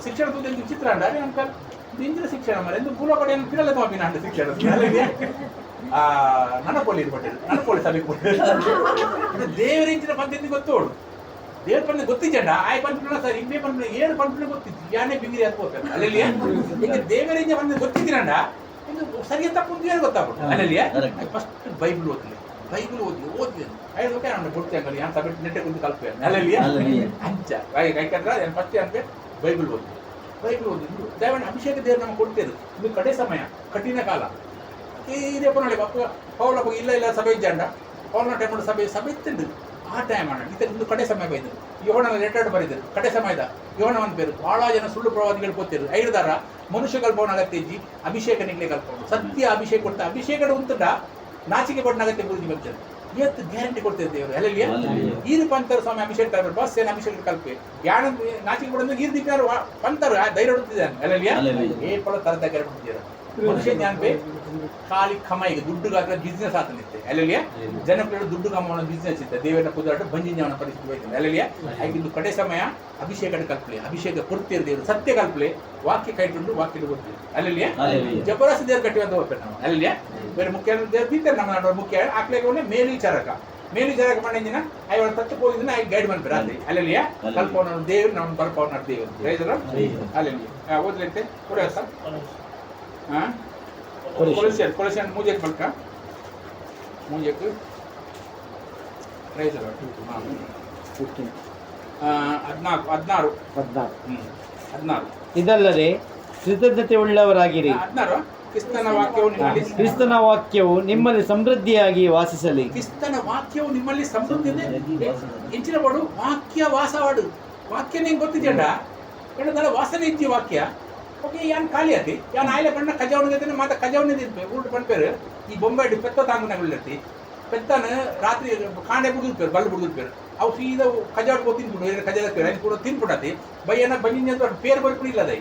ಶಿಕ್ಷಣ ತೋದಲ್ಲಿ ಚಿತ್ರ ಅಂಡಾರೆ ಅಂಕಲ್ ಇಂದಿನ ಶಿಕ್ಷಣ ಮರೆ ಎಂದು ಪೂರ್ವ ಕಡೆಯನ್ನು ತಿರಲ್ಲ ತಗೋಪಿನ ಅಂಡ ಶಿಕ್ಷಣ ನನಪೋಲಿ ಇರ್ಬಿಟ್ಟಿರು ನನಪೋಲಿ ಸಭೆಗೆ ಕೊಟ್ಟು ದೇವರ ಇಂಚಿನ ಪದ್ಧತಿ ಗೊತ್ತೋಡು ದೇವ್ರ ಪಂಡ ಗೊತ್ತಿದ್ದಂಡ ಆಯ್ ಪಂಪಿನ ಸರ್ ಇನ್ನೇ ಪಂಪಿನ 7 ಪಂಪಿನ ಗೊತ್ತಿತ್ತು ಯಾನೇ ಬಿಂಗಿರಿ ಹತ್ಕೋತಾರೆ ಅಲ್ಲಲ್ಲಿಯ ಈಗ ದೇವರಿಂದ ಬಂದ ಗೊತ್ತಿದ್ದೀರಂಡ ಇದು ಸರಿಯ ತಪ್ಪು ಅಂತ ಹೇಳಿ ಗೊತ್ತಾಗ್ಬಿಟ್ಟು ಅಲ್ಲಲ್ಲಿಯ ಫಸ್ಟ್ ಬೈಬಲ್ ಓದ್ಲಿ 5 ರೂಪಾಯಿ ನಾನು ಕೊಡ್ತೇನೆ ಅಂಕಲ್ ಯಾರು ಸಭೆ ನೆಟ್ಟೆ ಕುಂತು ಕಲ್ಪೆ ಅಲ್ಲಲ್ಲಿಯ ಅಂಚ ಕೈಕಂದ್ರೆ ಫಸ್ಟ್ ಅಂದ್ರೆ ಬೈಬಲ್ ಓದಿ ದಯವಿಟ್ಟು ಅಭಿಷೇಕ ದೇವರು ನಮಗೆ ಕೊಡ್ತೇವೆ ಇದು ಕಡೆ ಸಮಯ ಕಠಿಣ ಕಾಲ ಇದೇ ಪುನಃ ಪೌಲ ಇಲ್ಲ ಸಭೆ ಇದ್ದಂಡ ಪೌಲನ ಟೈಮ್ ಸಭೆ ಇತ್ತಿದ್ದು ಆ ಟೈಮ್ ಅಣ್ಣ ಇದು ಕಡೆ ಸಮಯ ಬೈದು ಯೋಹನ ಲೆಟರ್ ಬರೆದರು ಕಡೆ ಸಮಯದ ಯೋಹನ ಒಂದು ಬೇರು ಬಹಳ ಜನ ಸುಳ್ಳು ಪ್ರವಾದಿಗಳು ಕೊಡ್ತಿದ್ರು 5 ದಾರ ಮನುಷ್ಯ ಕಲ್ಪವನ ಅಗತ್ಯ ಇಜ್ಜಿ ಅಭಿಷೇಕ ನಿಗ್ಲೆ ಕಲ್ಪವನು ಸತ್ಯ ಅಭಿಷೇಕ ಕೊಡ್ತಾ ಅಭಿಷೇಕ ಉಂಟುಂಡ ನಾಚಿಕೆ ಪಡ್ಡ ಅಗತ್ಯ ಗುರುಜಿ ಬರ್ತಾರೆ ಇವತ್ತು ಗ್ಯಾರಂಟಿ ಕೊಡ್ತೇವೆ ದೇವರು ಅಲ್ಲಲ್ಲಿ ಈರು ಪಂತರು ಸ್ವಾಮಿ ಅಭಿಷೇಕ ತರ ಬಸ್ ಏನು ಅಭಿಷೇಕ ಕಲ್ಪೆ ಯಾಣ ನಾಚಿಕೆ ಕೊಡೋದು ಈರು ದಿಪ್ಪಾರು ಪಂತರು ಧೈರ್ಯ ಹೊಡ್ತಿದ್ದಾನೆ ಅಲ್ಲಲ್ಲಿ ಏ ಪಡ ತರದ ಗ್ಯಾರಂಟಿ ಮನುಷ್ಯ ಜ್ಞಾನ ಬೇ ಖಾಲಿ ಕಮಾಯಿಗೆ ದುಡ್ಡು ಹಾಕಿದ್ರೆ ಬಿಸ್ನೆಸ್ ಆಗ್ತದೆ ಅಲ್ಲಲ್ಲಿಯ ಜನಗಳು ದುಡ್ಡು ಕಮ್ಮ ಬಿಸ್ನೆಸ್ ಇತ್ತು ದೇವರ ಕುದಾಟ ಬಂಜಿನ ಪರಿಸ್ಥಿತಿ ಹೋಯ್ತದೆ ಅಲ್ಲಲ್ಲಿಯ ಇದು ಕಡೆ ಸಮಯ ಅಭಿಷೇಕ ಕಲ್ಪಲೆ ಅಭಿಷೇಕ ಕೊಡ್ತೀರ ದೇವರು ಸತ್ಯ ಕಲ್ಪಲೆ ವಾಕ್ಯ ಕೈಟುಂಡು ವಾಕ್ಯದ ಗೊತ್ತಿಲ್ಲ ಅಲ್ಲಲ್ಲಿಯ ಜಬರದಸ್ತ್ ದೇವ್ರ ಕಟ್ಟಿ ಅಂತ ಹೋಗ್ಬೇಕು ನಾವು ಅಲ್ಲಲ್ಲಿಯ ಬೇರೆ ಮುಖ್ಯ ದೇವ್ರು ಬಿತ್ತಾರೆ ನಮ್ಮ ನಾಡು ಮುಖ್ಯ ಆಕ್ಳಿಗೆ ಒಳ್ಳೆ ಮೇಲ್ವಿಚಾರಕ ಮಾಡಿದಿನ ಐವಳ ತತ್ತು ಹೋಗಿದ್ರೆ ಐದು ಗೈಡ್ ಮಾಡ್ತಾರೆ ಅಲ್ಲಿ ಅಲ್ಲಲ್ಲಿಯ ಕಲ್ಪವನ ದೇವ್ರು ನಮ್ಮ ಕಲ್ಪವನ ದೇವರು ರೈತರ ಅಲ್ಲಲ್ಲಿಯ ಓದ್ಲಂತೆ ಕೊಡಸ ಕೊಲೆಸನ್ ಮೂಜೆಕ್ ಬಲ್ಕ ಮೂಜೆಕ್ ರೈತರ 16 ಇದಲ್ಲದೆ ಕೃತಜ್ಞತೆ ಉಳ್ಳವರಾಗಿರಿ. 16 ಕ್ರಿಸ್ತನ ವಾಕ್ಯವು ನಿಮ್ಮಲ್ಲಿ ಸಮೃದ್ಧಿಯಾಗಿ ವಾಸಿಸಲಿ. ಕ್ರಿಸ್ತನ ವಾಕ್ಯವು ನಿಮ್ಮಲ್ಲಿ ಸಮೃದ್ಧಿ ಹೆಚ್ಚಿನ ಪಡು ವಾಕ್ಯ ವಾಸವಾಡು ವಾಕ್ಯ ನಿಂಗೆ ಗೊತ್ತಿದ್ಯಂಡ ಹೇಳದಲ್ಲ ವಾಸನೆ ಇತ್ತು ವಾಕ್ಯ ಓಕೆ ಯಾನ್ ಖಾಲಿ ಆತಿ ಯಾನ್ ಆಯ್ಲೆ ಬಣ್ಣ ಕಜಾವಣಿಗೆ ಮಾತ್ರ ಕಜಾವಣಿ ಊಟ ಪಂಪೇರು ಈ ಬೊಂಬಾಯಿ ಪೆತ್ತ ತಾಂಗುನಗಳಿರ್ತಿ ಪೆತ್ತನ ರಾತ್ರಿ ಕಾಂಡೆ ಬಿಡಿದ್ಪೇರು ಬಲ್ಲು ಬಿಡಿದ್ಪೇರು ಅವು ಸೀದಾ ಕಜಾಡ್ ಹೋಗಿ ತಿನ್ಬಿಡು ಕಜಾದ ಪೇರು ಅಲ್ಲಿ ಕೂಡ ತಿನ್ಬಿಡತಿ ಬೈಯನ ಬಂಜಿನ ಅಂತ ಪೇರು ಬರ್ಬಿಡಿಲ್ಲ ಅದ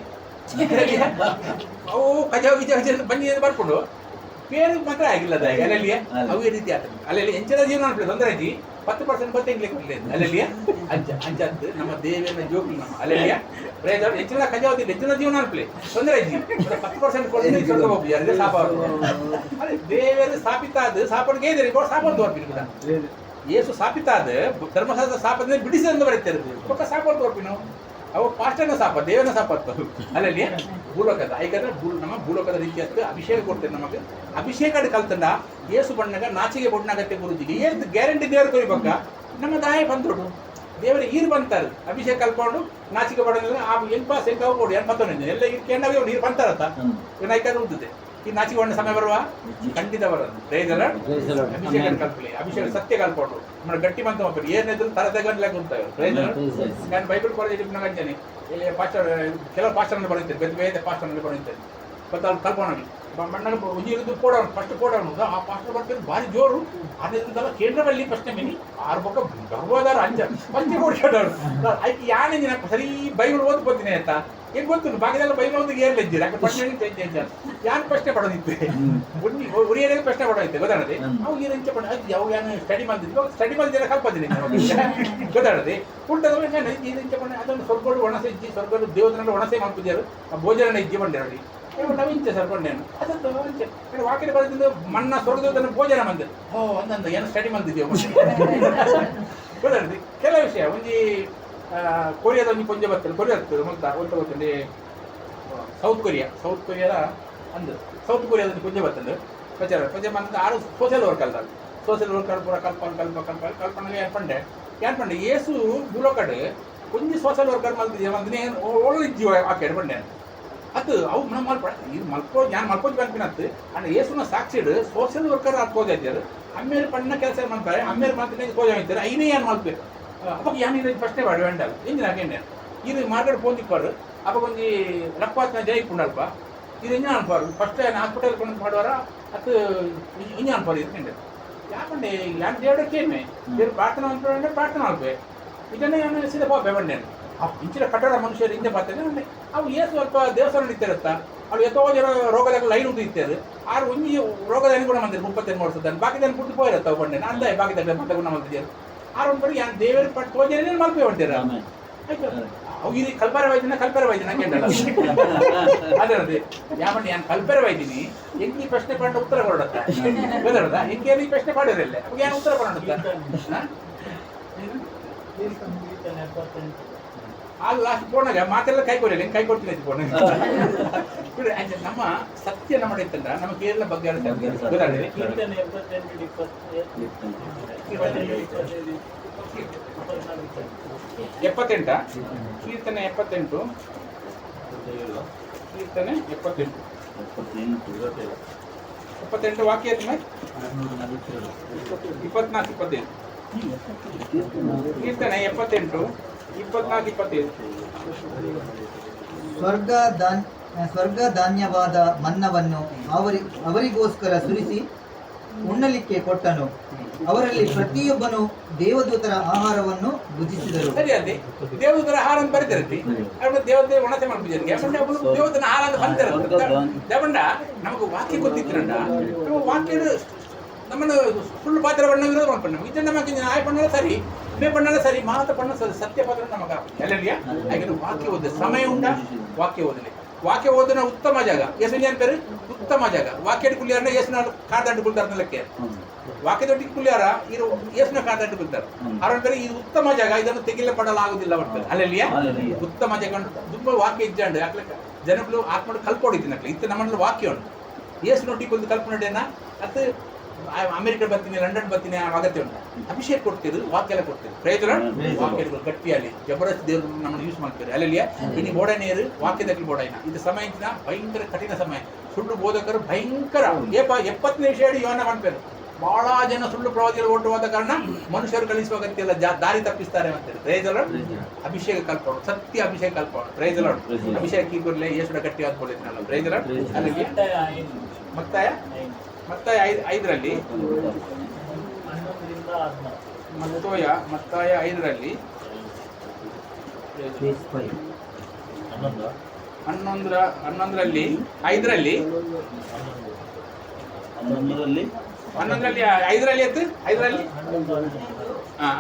ಅವು ಕಜಾವ್ ಗಿಜ ಬಂಜಿ ಬರ್ಕೊಂಡು ಪೇರು ಮಾತ್ರ ಆಗಿಲ್ಲ ಅದ ಅಲ್ಲಲ್ಲಿಯ ಅವು ಈ ರೀತಿ ಆಗ್ತದೆ ಅಲ್ಲಲ್ಲಿ ಎಂಚದ ಜೀವನ ಅನ್ಬಿಡಿ ತೊಂದರೆ ಅಜ್ಜಿ 10% ಗೊತ್ತಿಂಗ್ಲಿಕ್ಕೆ ಅಲ್ಲಲ್ಲಿಯ ಅಂಚದ್ದು ನಮ್ಮ ದೇವಿಯನ್ನ ಜೋಗಿ ನಮ್ಮ ಅಲ್ಲಲ್ಲಿಯ ಹೆಚ್ಚಿನ ಕಜಾವತಿ ಹೆಚ್ಚಿನ ಜೀವನ ಅನ್ಪ್ಲೆ ತೊಂದರೆ ಅಜ್ಜಿ 10% ಕೊಟ್ಟು ಹೋಗಿ ಅದೇ ಸಾಪ ಅದೇ ದೇವಿಯರು ಸ್ಥಾಪಿತ ಆದ ಸಾಪಡ್ಗೆ ಇದೆ ಸಾಪಡ್ ತೋರ್ಪಿನ ಕೂಡ ಏಸು ಸ್ಥಾಪಿತ ಆದ ಧರ್ಮಶಾಸ್ತ್ರ ಸಾಪದ ಬಿಡಿಸಿ ಅಂತ ಬರೀತಾರೆ ಪಕ್ಕ ಸಾಪಡ್ ತೋರ್ಪಿನ ಅವು ಪಾಸ್ಟರ್ನ ಸಾಪ ದೇವನ ಸಾಪತ್ತು ಅಲ್ಲಲ್ಲಿ ಭೂಲೋಕದ ಯಾಕಂದ್ರೆ ನಮ್ಮ ಭೂಲೋಕದ ರೀತಿ ಅಷ್ಟು ಅಭಿಷೇಕ ಕೊಡ್ತೇನೆ ನಮಗೆ ಅಭಿಷೇಕ ಕಲ್ತಂಡ ಏಸು ಬಣ್ಣಗ ನಾಚಿಗೆ ಬಣ್ಣಗತ್ತೆ ಗುರುಜಿಗೆ ಏನು ಗ್ಯಾರಂಟಿ ದೇವರು ಕೊಯ್ಬೇಕ ನಮ್ಮ ದಾಯ ಬಂದೋಡು ದೇವರ ಈರು ಬಂತಾರೆ ಅಭಿಷೇಕ ಕಲ್ಕೊಂಡು ನಾಚಿಕೆ ಬಣ್ಣ ಆ ಎಂಪ ಸೆಂಕ ಕೊಡು ಏನು ಬಂತೋಣ ಎಲ್ಲ ಕೇಂದ್ರ ನೀರು ಬಂತಾರತ್ತ ಏನಾಯ್ಕಾದ್ರೆ ಉಂಟದೆ ಈ ನಾಚಿಕೆ ಬಣ್ಣ ಸಮಯ ಬರುವ ಖಂಡಿತ ಬರೋದು ದಯದಲ್ಲ ಅಭಿಷೇಕ ಕಲ್ಪಲಿ ಅಭಿಷೇಕ ಸತ್ಯ ಕಲ್ಕೊಂಡು ನಮ್ಮ ಗಟ್ಟಿ ಬಂತ ಹೋಗ್ಬೇಕು ಏನಿದ್ರು ತರದಗನ್ಲಾಗ ಉಂಟಾವೆ ನಾನು ಬೈಬಲ್ ಕಾಲೇಜ್ ನಂಜನೆ ಪಾಸ್ಟರ್ ಕೆಲವು ಪಾಸ್ಟರ್ನಲ್ಲಿ ಬರೀತಾರೆ ಬೇರೆ ಬೇರೆ ಪಾಸ್ಟರ್ನಲ್ಲಿ ಬರೀತಾರೆ ಮತ್ತೆ ಅವ್ರು ಕಲ್ಪೋಣ ಮಣ್ಣಲ್ಲಿ ಒಂಜಿ ಇರೋದು ಪೋಡೋಣ ಫಸ್ಟ್ ಪೋಡೋಣ ಆ ಪಾಸ್ಟರ್ ಬರ್ತಾರೆ ಭಾರಿ ಜೋರು ಅದರಿಂದಲ್ಲ ಕೇಂದ್ರದಲ್ಲಿ ಪ್ರಶ್ನೆ ಮೀನಿ ಆರು ಪಕ್ಕ ಗರ್ಭದಾರ ಅಂಜ ಪಂಚೆ ಕೊಡ್ಕೊಂಡವ್ರು ಆಯ್ಕೆ ಯಾನಿಂಜಿನ ಸರಿ ಬೈಬಲ್ ಓದ್ಬೋತೀನಿ ಆಯ್ತಾ ಏನು ಗೊತ್ತು ಬಾಕಿದೆಲ್ಲ ಬೈಬಲ್ ಒಂದು ಏರ್ಲ ಇದ್ದೀರಿ ಯಾಕೆ ಪ್ರಶ್ನೆ ಯಾನ್ ಪ್ರಶ್ನೆ ಪಡೋದಿತ್ತು ಉರಿಯರಿಗೆ ಪ್ರಶ್ನೆ ಪಡೋದಿತ್ತು ಗೊತ್ತಾಡದೆ ಅವು ಏನಂಚೆ ಪಡ ಯಾವ ಏನು ಸ್ಟಡಿ ಮಾಡಿದ್ರು ಸ್ಟಡಿ ಮಾಡಿದ್ರೆ ಕಲ್ಪದಿನಿ ಗೊತ್ತಾಡದೆ ಉಂಟದ ಏನಂಚೆ ಪಡ ಅದೊಂದು ಸ್ವರ್ಗಗಳು ಒಣಸೆ ಇಜ್ಜಿ ಸ್ವರ್ಗಗಳು ದೇವರನ್ನ ಒಣಸೆ ಮಾಡ್ತಿದ್ದರು ಆ ಭೋಜನ ಇಜ್ಜಿ ಬಂದಿರೋಡಿ ನವಿಂಚೆ ಸರ್ಕೊಂಡೇನು ಅದೊಂದು ವಾಕ್ಯ ಬರೆದಿದ್ದು ಮಣ್ಣ ಸ್ವರ್ಗದನ್ನು ಭೋಜನ ಬಂದೆ ಓ ಅಂದಂತ ಏನು ಸ್ಟಡಿ ಮಾಡಿದ್ದೇವೆ ಗೊತ್ತಾಡ್ತಿ ಕೆಲವು ವಿಷಯ ಒಂಜಿ ಕೊರಿಯಾದ ಒಂದು ಕೊಂಚ ಬರ್ತದೆ ಕೊರಿಯಾ ಆಗ್ತದೆ ಮೊತ್ತ ಗೊತ್ತಂದ್ರೆ ಸೌತ್ ಕೊರಿಯಾದ ಅಂದ್ರೆ ಸೌತ್ ಕೊರಿಯಾದ ಕೊಂಚ ಬರ್ತದೆ ಪ್ರಚಾರ ಬಂದ ಆರು ಸೋಷಿಯಲ್ ವರ್ಕ್ ಅಲ್ಲ ಸೋಷಿಯಲ್ ವರ್ಕರ್ ಪೂರ ಕಲ್ಪನೆ ಏನ್ಪಂಡೆ ಏಸು ಭೂಲೋಕಡೆ ಕೊಂಚ ಸೋಷಿಯಲ್ ವರ್ಕರ್ ಮಲ್ತಿದ್ದೆ ಅಂದ್ರೆ ಒಳ್ಳೆ ಜೀವ ಆಕೆ ಪಂಡೆ ಅದು ಅವು ನಮ್ಮ ಮಲ್ಪಡ ಇದು ಮಲ್ಕೋಜ್ ಬಂದ್ಬಿನತ್ತು ಅಂದ್ರೆ ಏಸುನ ಸಾಕ್ಷಿಡು ಸೋಷಿಯಲ್ ವರ್ಕರ್ ಹಾಕೋದಿದ್ದಾರೆ ಅಮ್ಮೇಲೆ ಪಣ್ಣ ಕೆಲಸ ಮಾಡ್ತಾರೆ ಅಮ್ಮೇಲೆ ಮಾತ್ರ ಕೋಜ ಹೋಗ್ತಾರೆ ಐನೇ ಏನು ಮಾಡ್ಬೇಕು ಅವಾಗ ಯಾನಿದೆ ಪ್ರಶ್ನೆ ಮಾಡಿ ವೇಂಡಲ್ಲ ಎಂಜಿನ ಹಾಗೇನೆ ಇದು ಮಾರ್ಕೆಟ್ ಪೋಂದಿಕ್ಪಾಡು ಅವಾಗ ಒಂದು ರಕ್ವಾತ್ನ ಜೈಪುಂಡಲ್ಪ ಇದು ಇಂಜಿನ ಅನ್ಪಾರು ಫಸ್ಟ್ ಹಾಸ್ಪಿಟಲ್ ಕೊಂಡು ಮಾಡುವಾರ ಅದು ಇಂಜಿನ ಅನ್ಪಾರು ಇದಕ್ಕೆ ಯಾಕಂಡೆ ಯಾರು ದೇವರ ಕೇಮೆ ದೇವ್ರು ಪ್ರಾರ್ಥನೆ ಅನ್ಕೊಂಡೆ ಪ್ರಾರ್ಥನೆ ಮಾಡ್ಬೇಕು ಇದನ್ನೇ ನಾನು ಸೀದಾ ಪೋ ಬೆವಂಡೆ ಇಂಚಿನ ಕಟ್ಟಡ ಮನುಷ್ಯರು ಹಿಂದೆ ಬರ್ತದೆ ಅವು ಏನು ಸ್ವಲ್ಪ ದೇವಸ್ಥಾನ ನಿಂತಿರುತ್ತಾ ಅವ್ರು ಎತ್ತೋ ಜನ ರೋಗದಾಗ ಲೈನ್ ಉಂಟು ಇರ್ತಾರೆ ಆರು ಒಂಜಿ ರೋಗದ ಕೂಡ ಮಂದಿರ 35 ವರ್ಷದ್ದಾನೆ ಬಾಕಿದ ಕುಟ್ಟು ಹೋಗಿರತ್ತ ಬಂಡೆ ಅಂದ ಬಾಕಿದಾಗ ಮತ್ತೆ ಗುಣ ಮಂದಿದ್ದಾರೆ ಆರು ಒಂದು ಬರೀ ದೇವರ ಪಟ್ಟು ತೋಜನೇ ಮಲ್ಪೆ ಹೊಡ್ತೀರ ಆಯ್ತು ಅವು ಇದು ಕಲ್ಪರೆ ವೈದ್ಯನ ಕೇಳಲ್ಲ ಅದೇ ಯಾಮಂಡಿ ನಾನು ಕಲ್ಪರೆ ವೈದ್ಯನಿ ಎಂಕಿ ಪ್ರಶ್ನೆ ಪಂಡ ಉತ್ತರ ಕೊಡತ್ತ ಗೊತ್ತಾಡದ ಎಂಕಿ ಪ್ರಶ್ನೆ ಮಾಡಿರಲ್ಲ ಅವಾಗ ಏನು ಉತ್ತರ ಕೊಡುತ್ತ ಆಗ ಲಾಸ್ಟ್ ಫೋನಾಗ ಮಾತೆಲ್ಲ ಕೈ ಕೊಡ್ತೀನಿ ಫೋನ್ ನಮ್ಮ ಸತ್ಯ ನಮ್ಮ ಇತ್ತಂದ್ರ ನಮ್ಮ ಕೇರಳ ಬಗ್ಗೆ ಗೊತ್ತಾಗಿದೆ ಎಪ್ಪತ್ತೆಂಟ ಕೀರ್ತನೆ 78 ಕೀರ್ತನೆ 78 ವಾಕ್ಯ 24-25 ಕೀರ್ತನೆ 78 24-25 ಸ್ವರ್ಗ ಧಾನ್ಯವಾದ ಮನ್ನವನ್ನು ಅವರಿಗೋಸ್ಕರ ಸುರಿಸಿ ಉಣ್ಣಲಿಕ್ಕೆ ಕೊಟ್ಟನು. ಅವರಲ್ಲಿ ಪ್ರತಿಯೊಬ್ಬನು ದೇವದೂತರ ಆಹಾರವನ್ನು ಭುಜಿಸಿದರು. ಸರಿ ಅದೇ ದೇವದೂತರ ಆಹಾರ ಅಂತ ಬರೀತಾರತಿ ಅವ್ರು ದೇವತೆ ಒಣತೆ ಮಾಡ್ಬಿಟ್ಟಿದ್ದಾರೆ ಯಾಕಂದ್ರೆ ಒಬ್ಬರು ದೇವತನ ಆಹಾರ ಅಂತ ಬಂದಿದ್ದಾರೆ ದೇವಂಡ ನಮಗೆ ವಾಕ್ಯ ಗೊತ್ತಿದ್ರಂಡ ನಾವು ವಾಕ್ಯ ನಮ್ಮನ್ನು ಸುಳ್ಳು ಪಾತ್ರ ಬಣ್ಣ ವಿರೋಧ ಮಾಡ್ಕೊಂಡು ಇದು ನಮಗೆ ಆಯ ಬಣ್ಣ ಸರಿ ಇದೇ ಬಣ್ಣ ಸರಿ ಮಾತ ಬಣ್ಣ ಸರಿ ಸತ್ಯ ಪಾತ್ರ ನಮಗೆ ಎಲ್ಲರಿಯ ಯಾಕಂದ್ರೆ ವಾಕ್ಯ ಓದಿದೆ ಸಮಯ ಉಂಟ ವಾಕ್ಯ ಓದಲಿ ವಾಕ್ಯ ಓದಿನ ಉತ್ತಮ ಜಾಗ ಯೇಸುನಿ ಅಂತಾರೆ ಉತ್ತಮ ಜಾಗ ವಾಕ್ಯ ಕುಲಿಯಾರ ಯೇಸುನ ಕಾದಾಂಡು ಕುಲ್ತಾರ ಲೆಕ್ಕ ವಾಕ್ಯದೊಟ್ಟಿಗೆ ಕುಲಿಯಾರ ಇರು ಯೇಸುನ ಕಾದಾಂಡು ಕುಲ್ತಾರೆ ಅವ್ರ ಇದು ಉತ್ತಮ ಜಾಗ ಇದನ್ನು ತೆಗಿಲಪಡಲಾಗುವುದಿಲ್ಲ ಒಟ್ಟು ಅಲ್ಲಲ್ಲಿಯ ಉತ್ತಮ ಜಾಗ ತುಂಬಾ ವಾಕ್ಯ ಇಜ್ಜಂಡು ಯಾಕೆ ಜನಗಳು ಆತ್ಮಡು ಕಲ್ಪೊಡಿದ್ದೀನಿ ಇತ್ತು ನಮ್ಮಲ್ಲಿ ವಾಕ್ಯ ಉಂಟು ಯೇಸುನೊಟ್ಟಿಗೆ ಒಂದು ಕಲ್ಪನೆಯನ್ನ ಅದು ಅಮೆರಿಕ ಬರ್ತೀನಿ ಲಂಡನ್ ಬರ್ತೀನಿ ಅಗತ್ಯ ಉಂಟು ಅಭಿಷೇಕ ಕೊಡ್ತೀರಿ ವಾಕ್ಯ ಎಲ್ಲ ಕೊಡ್ತೀರಿ ಪ್ರಯೋಜನ ವಾಕ್ಯಗಳು ಗಟ್ಟಿಯಲ್ಲಿ ಜಬರದಸ್ತ್ ದೇವರು ನಮ್ಮನ್ನು ಯೂಸ್ ಮಾಡ್ತೀರಿ ಅಲ್ಲಲ್ಲಿಯ ಇನ್ನು ಬೋಡನೇರು ವಾಕ್ಯದಲ್ಲಿ ಬೋಡಾಯಿನ ಇದು ಸಮಯದಿಂದ ಭಯಂಕರ ಕಠಿಣ ಸಮಯ ಸುಳ್ಳು ಬೋಧಕರು ಭಯಂಕರ 70ನೇ ವಿಷಯ ಯೋನ ಮಾಡ್ತಾರೆ ಬಹಳ ಜನ ಸುಳ್ಳು ಪ್ರವಾದಿಗಳು ಓಟು ಹೋದ ಕಾರಣ ಮನುಷ್ಯರು ಕಲಿಸುವ ಅಗತ್ಯ ಇಲ್ಲ ದಾರಿ ತಪ್ಪಿಸ್ತಾರೆ ಅಂತೇಳಿ ಪ್ರಯೋಜನ ಅಭಿಷೇಕ ಕಲ್ಪೋಣ ಸತ್ಯ ಅಭಿಷೇಕ ಕಲ್ಪೋಣ ಪ್ರಯೋಜನ ಅಭಿಷೇಕ ಕೀರ್ಲೆ ಯೇಸುಡ ಗಟ್ಟಿ ಅಂದ್ಕೊಂಡಿದ್ನಲ್ಲ ಪ್ರಯೋಜನ ಅಲ್ಲಿಗೆ ಮತ್ತಾಯ 5ರಲ್ಲಿ ಮತ್ತಾಯ 5ರಲ್ಲಿ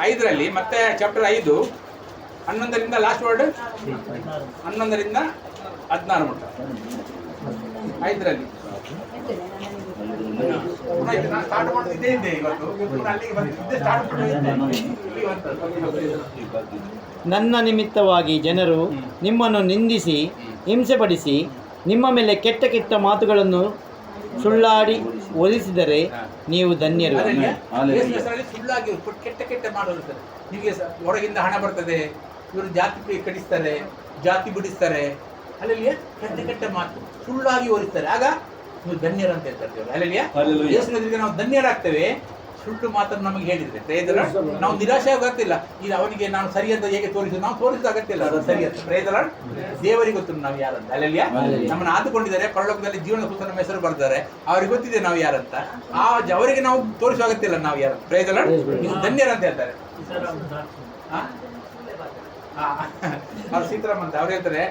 5ರಲ್ಲಿ ಮತ್ತೆ ಚಾಪ್ಟರ್ 5 11ರಿಂದ ಲಾಸ್ಟ್ ವರ್ಡ್ 11ರಿಂದ 16 ಮಟ್ಟ 5ರಲ್ಲಿ ಸ್ಟಾರ್ಟ್ ಮಾಡ್ತಿದ್ದೇ ಇದ್ದೆ ಇವತ್ತು ಅಲ್ಲಿಗೆ ಬಂದಿದ್ದೆ ಸ್ಟಾರ್ಟ್ ನನ್ನ ನಿಮಿತ್ತವಾಗಿ ಜನರು ನಿಮ್ಮನ್ನು ನಿಂದಿಸಿ ಹಿಂಸೆಪಡಿಸಿ ನಿಮ್ಮ ಮೇಲೆ ಕೆಟ್ಟ ಕೆಟ್ಟ ಮಾತುಗಳನ್ನು ಸುಳ್ಳಾಡಿ ಒಲಿಸಿದರೆ ನೀವು ಧನ್ಯರು. ಸುಳ್ಳಾಗಿ ಕೆಟ್ಟ ಕೆಟ್ಟ ಮಾಡೋದು ನಿಮಗೆ ಹೊರಗಿಂದ ಹಣ ಬರ್ತದೆ ಇವರು ಜಾತಿ ಕಡಿಸ್ತಾರೆ ಜಾತಿ ಬಿಡಿಸ್ತಾರೆ ಅಲ್ಲಿ ಕೆಟ್ಟ ಕೆಟ್ಟ ಮಾತು ಸುಳ್ಳಾಗಿ ಓದಿಸ್ತಾರೆ ಆಗ ನೀವು ಧನ್ಯರು ಅಂತ ಹೇಳ್ತಾರೆ ಅಲ್ಲಲ್ಲಿಯ ಯೇಸುವಿಗೆ ನಾವು ಧನ್ಯರಾಗ್ತೇವೆ ಸುಳ್ಳು ಮಾತನ್ನು ನಮಗೆ ಹೇಳಿದ್ರೆ ಪ್ರಯೋಜನ ನಾವು ನಿರಾಶೆ ಆಗೋದಿಲ್ಲ ಈಗ ಅವನಿಗೆ ನಾನು ಸರಿ ಅಂತ ಹೇಗೆ ತೋರಿಸಿದ್ರು ನಾವು ತೋರಿಸಿದ ಅಗತ್ಯ ಇಲ್ಲ ಅದು ಸರಿ ಅಂತ ಪ್ರಯೋಜನ ದೇವರಿಗೆ ಗೊತ್ತು ನಾವು ಯಾರಂತ ಅಲ್ಲಲ್ಲಿಯ ನಮ್ಮನ್ನು ಆದುಕೊಂಡಿದ್ದಾರೆ ಪರಲೋಕದಲ್ಲಿ ಜೀವನ ಪುಸ್ತಕ ನಮ್ಮ ಹೆಸರು ಬರ್ತಾರೆ ಅವ್ರಿಗೆ ಗೊತ್ತಿದೆ ನಾವು ಯಾರಂತ ಅವರಿಗೆ ನಾವು ತೋರಿಸುವ ಅಗತ್ಯ ಇಲ್ಲ ನಾವು ಯಾರು ಪ್ರಯೋಜನ ನೀವು ಧನ್ಯರು ಅಂತ ಹೇಳ್ತಾರೆ ಅವ್ರು ಸೀತಾರಾಮ್ ಅಂತ ಅವ್ರು ಹೇಳ್ತಾರೆ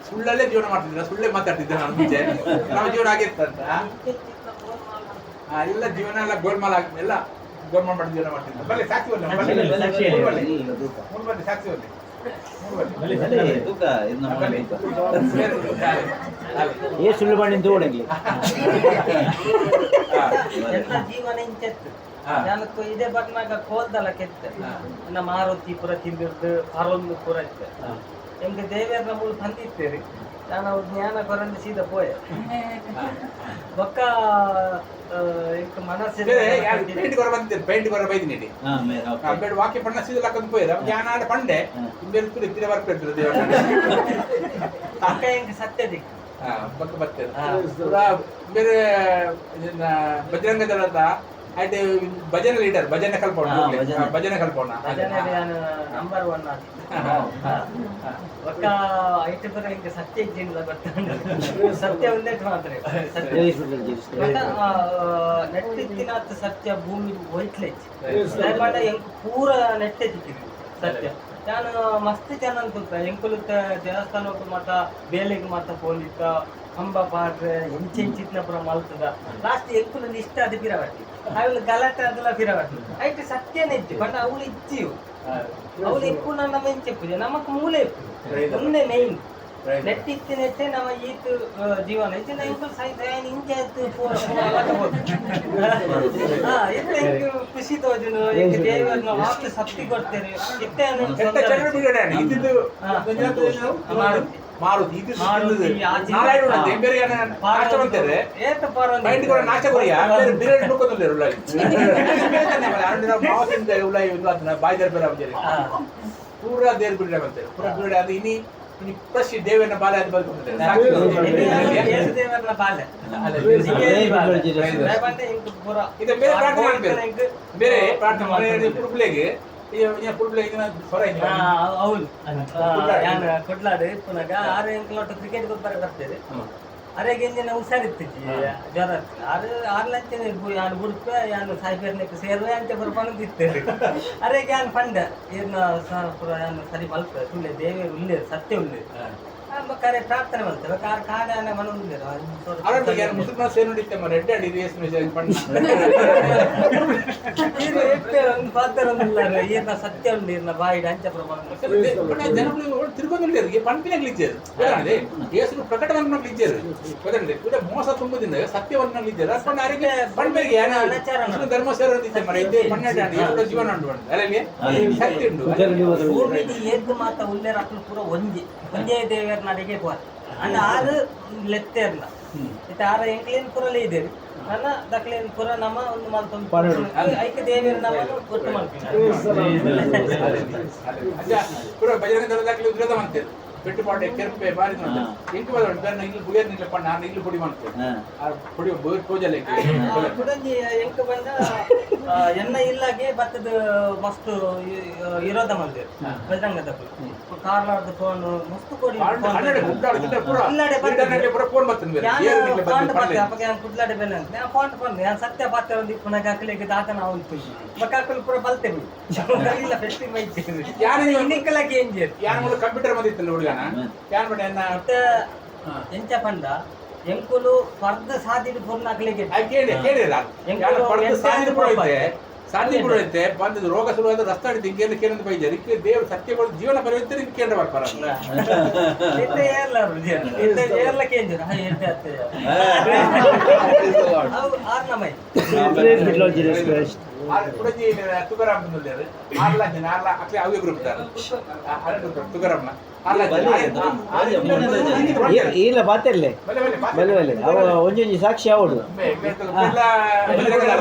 ಸುಳ್ಳಲ್ಲೇ ಜೀವನ ಮಾಡ್ತಿದ್ರೆ ಸುಳ್ಳೇ ಮಾತಾಡ್ತಿದ್ದೆ ನಾನು ಮುಂಚೆ ನಮ್ಮ ಜೀವನ ಆಗಿರ್ತಂತ ಎಲ್ಲ ಜೀವನ ಎಲ್ಲ ಗೋಲ್ಮಾಲ್ ಆಗ್ತದೆ ಎಲ್ಲ ಗೋಲ್ಮಾಲ್ ಮಾಡಿ ಜೀವನ ಮಾಡ್ತಿದ್ದೆ ಬಲ್ಲಿ ಸಾಕ್ಷಿ ಸಾಕ್ಷಿ ಸುಳ್ಳು ಮಾಡಿದ್ದು ಓಡಂಗಿ ಜೀವನ ಇಂಚೆತ್ತು ನನಗೆ ಇದೇ ಬರ್ನಾಗ ಕೋಲ್ದಲ್ಲ ಕೆತ್ತ ನಮ್ಮ ಮಾರುತಿ ಪುರ ತಿಂದಿರ್ದು ಪರೊಂದು ಪುರ ಇತ್ತು ನಿಮ್ಗೆ ದೇವೇರ್ನ ಮೂಲ ತಂದಿತ್ತೇರಿ ನಾನು ಅವ್ರ ಜ್ಞಾನ ಕೊರಂದು ಸೀದಾ ಪೋಯ ಒಕ್ಕ ಮನಸ್ಸಿದೆ ಪೇಂಟ್ ಕೊರ ಬೈದಿನಿ ವಾಕ್ಯ ಪಣ್ಣ ಸೀದಾ ಹಾಕೊಂಡು ಪೋಯ್ರ ಜ್ಞಾನ ಆಡ ಪಂಡೆ ಬೇರೆ ತಿರ ಬರ್ಬೇಕು ದೇವರ ಅಕ್ಕ ಹೆಂಗೆ ಸತ್ಯ ದಿಕ್ಕು ಪಕ್ಕ ಬರ್ತೇನೆ ಬೇರೆ ಬಜರಂಗ ದಳದ ಆಯ್ತು ಭಜನೆ ಲೀಡರ್ ಭಜನೆ ಕಲ್ಪೋಣ ಭಜನೆ ಕಲ್ಪೋಣ ನಂಬರ್ 1 ಒಕ್ಕ ಐಟ ಬರ ಹಿಂಗೆ ಸತ್ಯ ಇದ್ದಿಲ್ಲ ಗೊತ್ತ ಸತ್ಯ ಒಂದೇ ಮಾತ್ರ ನೆಟ್ಟಿತ್ತಿನ ಸತ್ಯ ಭೂಮಿ ಹೋಯ್ತ್ಲೆ ಹೆಂಗ್ ಪೂರ ನೆಟ್ಟೆ ತಿಕ್ಕಿದ್ರು ಸತ್ಯ ನಾನು ಮಸ್ತ್ ಜನ ಅಂತ ಎಂಕುಲುತ್ತ ದೇವಸ್ಥಾನಕ್ಕೆ ಮಾತ ಬೇಲೆಗೆ ಮಾತ ಪೋಲಿತ್ತ ಕಂಬ ಪಾಡ್ರೆ ಹೆಂಚಿನ ಪುರ ಮಲ್ತದ ಲಾಸ್ಟ್ ಎಂಕುಲ ಇಷ್ಟ ಅದು ಪಿರವಾಟಿ ಅವಳು ಗಲಾಟೆ ಅದೆಲ್ಲ ಪಿರವಾಟಿ ಐಟ್ ಸತ್ಯನೇ ಇತ್ತು ಬಟ್ ಅವಳು ಇಚ್ಚಿಯು ಅವಳು ಎಪ್ಪು ನನ್ನ ಮೆಂಚೆಪ್ಪುದೆ ನಮಕ್ ಮೂಲೆ ಎಪ್ಪು ಮುಂದೆ ಮೇಯ್ನ್ ನೆಟ್ಟಿತ್ತು ನೆಟ್ಟೆ ನಮ್ಮ ಈತು ಜೀವನ ಹೆಚ್ಚಿನ ಎಂಕುಲ್ ಸಾಯ್ತು ಇಂಚೆ ಖುಷಿ ತೋಜನು ದೇವರನ್ನ ವಾಪಸ್ ಸತ್ತಿ ಕೊಡ್ತೇನೆ ಮಾರುತಿ ಪೂರ ದೇರ್ ಬಿಡ ಪೂರ ಬಿಡ ಅದು ಇನಿ ಪ್ರಶ್ನೆ ದೇವರನ್ನ ಬಾಲ್ಯ ಅದು ಬೇರೆ ಪ್ರಾರ್ಥನೆ ಪುರುಬ್ಲೆಗೆ ಹೌದು ಕೊಡ್ಲಾಡು ಪುನಗ 6 ಅಂಕಲೊಟ್ಟು ಕ್ರಿಕೆಟ್ ಗೊಬ್ಬರ ಬರ್ತೇವೆ ಅರೆಗೆ ಎಂಜಿನ ಹುಷಾರಿತ್ತಿಜ್ಜಿ ಜ್ವರ ಆರು ಲಂಚನೆ ಯಾನು ಗುಡುಪ ಯಾನು ಸಾಯ್ಬೇರ್ನಕ್ಕೆ ಸೇರುವೆ ಅಂತ ಬರ್ಬಂದಿತ್ತೇವೆ ಅರೆಗೆ ಯಾನು ಪಂಡ ಏನು ಪುರ ಯಾನು ಸರಿ ಮಲ್ಪ ಸುಳ್ಳೆ ದೇವೇ ಉಳ್ಳೇ ಸತ್ಯ ಉಳ್ಳೇ ಕರೆ ಪ್ರಾರ್ಥನೆ ಮಾಡ್ತೇವೆ ಕಾಡ ಮನ ಉಳ್ಳೇ ಮುಸ್ಲಿಂ ಸೇನುಡಿತ್ತೆ ರೆಡ್ಡಿ ಅಡಿ ಒಂದು ಪಾತ್ರ ಏನ ಸತ್ಯ ಉಂಡು ಇರ್ನ ಬಾಯಿಡ ಅಂಚ ಪ್ರಮಾಣ ಜನಗಳು ತಿರುಗೋದಿಲ್ಲ ಪಂಪಿನಾಗ್ಲಿದ್ದಾರೆ ಯೇಸು ಪ್ರಕಟವನ್ನಾಗ್ಲಿದ್ದಾರೆ ಕೂಡ ಮೋಸ ತುಂಬದಿಂದ ಸತ್ಯವನ್ನಾಗ್ಲಿದ್ದಾರೆ ಪಂಪಿಗೆ ಧರ್ಮ ಸೇರೋದಿದ್ದೆ ಮರ ಇದ್ದೇ ಪಣ್ಣಾಡಿ ಜೀವನ ಉಂಟು ಅಲ್ಲಲ್ಲಿ ಸತ್ಯ ಉಂಟು ಏಕ ಮಾತ ಉಳ್ಳೇರ ಅಕ್ಕಳು ಪೂರ ಒಂಜೇ ದೇವರ ನಡಿಗೆ ಪೋರ್ ಅಂಡ್ ಆರು ಲೆತ್ತೇರ್ನ ಇತ್ತ ಆರ ಎಂಕ್ಲೇನ್ ಪುರಲೇ ಇದ್ದೇವೆ ನನ್ನ ದಕ್ಲೇನ್ ಪುರ ನಮ್ಮ ಒಂದು ಮಲ್ತೊಂದು ಐಕ ದೇವಿಯರ ನಮ್ಮ ಒಟ್ಟು ಮಾಡ್ತೀನಿ ಪುರ ಬಜರಂಗ ದಳದಾಗಲಿ ವಿರೋಧ ಮಾಡ್ತೇವೆ ಪೆಟ್ಟುಪಾಟೆ ಕೆಂಪೆ ಬಾರಿ ಎಂಟು ಬರೋಣ ಇಲ್ಲಿ ಬುಯರ್ ನಿಲ್ಲ ಪಣ್ಣ ನಾನು ಇಲ್ಲಿ ಪುಡಿ ಮಾಡ್ತೇವೆ ಪುಡಿ ಪೂಜೆಲೆ ಪುಡಂಜಿ ಎಂಕ ಬಂದ ಎನ್ನ ಇಲ್ಲಾಗೆ ಬತ್ತದ ಮಸ್ತ್ ವಿರೋಧ ಮಾಡಿದೆ ಬಜರಂಗದ ಕಾರ್ಲಾರ್ದ ಫೋನ್ ಮಸ್ತ್ ಕೊಡಿ ಕುಡ್ಲಾಡೆ ಬೆಲೆ ಅಂತ ಫೋನ್ ಫೋನ್ ನಾನು ಸತ್ಯ ಪಾತ್ರ ಒಂದು ಪುನಃ ಕಾಕಲಿಗೆ ದಾತ ನಾವು ಮಕ್ಕಳು ಪೂರ ಬಲ್ತೇವೆ ಇಲ್ಲ ಫೆಸ್ಟಿವ್ ಮೈತಿ ಇನ್ನಿಕ್ಕಲಾಗೆ ಏನ್ ಯಾರು ಕಂಪ್ಯೂಟರ್ ಬಂದಿತ್ತು ಹುಡುಗ ಎಂಚ ಪಂಡ ಎಂಕುಲು ಸ್ಪರ್ಧ ಸಾಧಿಡು ಪೂರ್ಣ ಹಾಕ್ಲಿಕ್ಕೆ ಸಾಧಿಪುರ ಐತೆ ಬಂದದ್ದು ರೋಗ ಶುರುವಾದ ರಸ್ತಾಡಿ ತಿಂಗೇನು ಕೇಳಿದ ಬೈಜ ಇದಕ್ಕೆ ದೇವರು ಸತ್ಯಗಳು ಜೀವನ ಪರಿವರ್ತನೆ ಕೇಂದ್ರ ಬರ್ತಾರ ತುಗರಾಮ್ ಅವೇ ಗ್ರೂಪ್ ತುಗರಾಮ್ನ ಇಲ್ಲ ಬಾತಿರ್ಲೆ ಬಲೆ ಬಲೆ ಅವ ಒಂಜೊಂಜಿ ಸಾಕ್ಷಿ ಅವಡು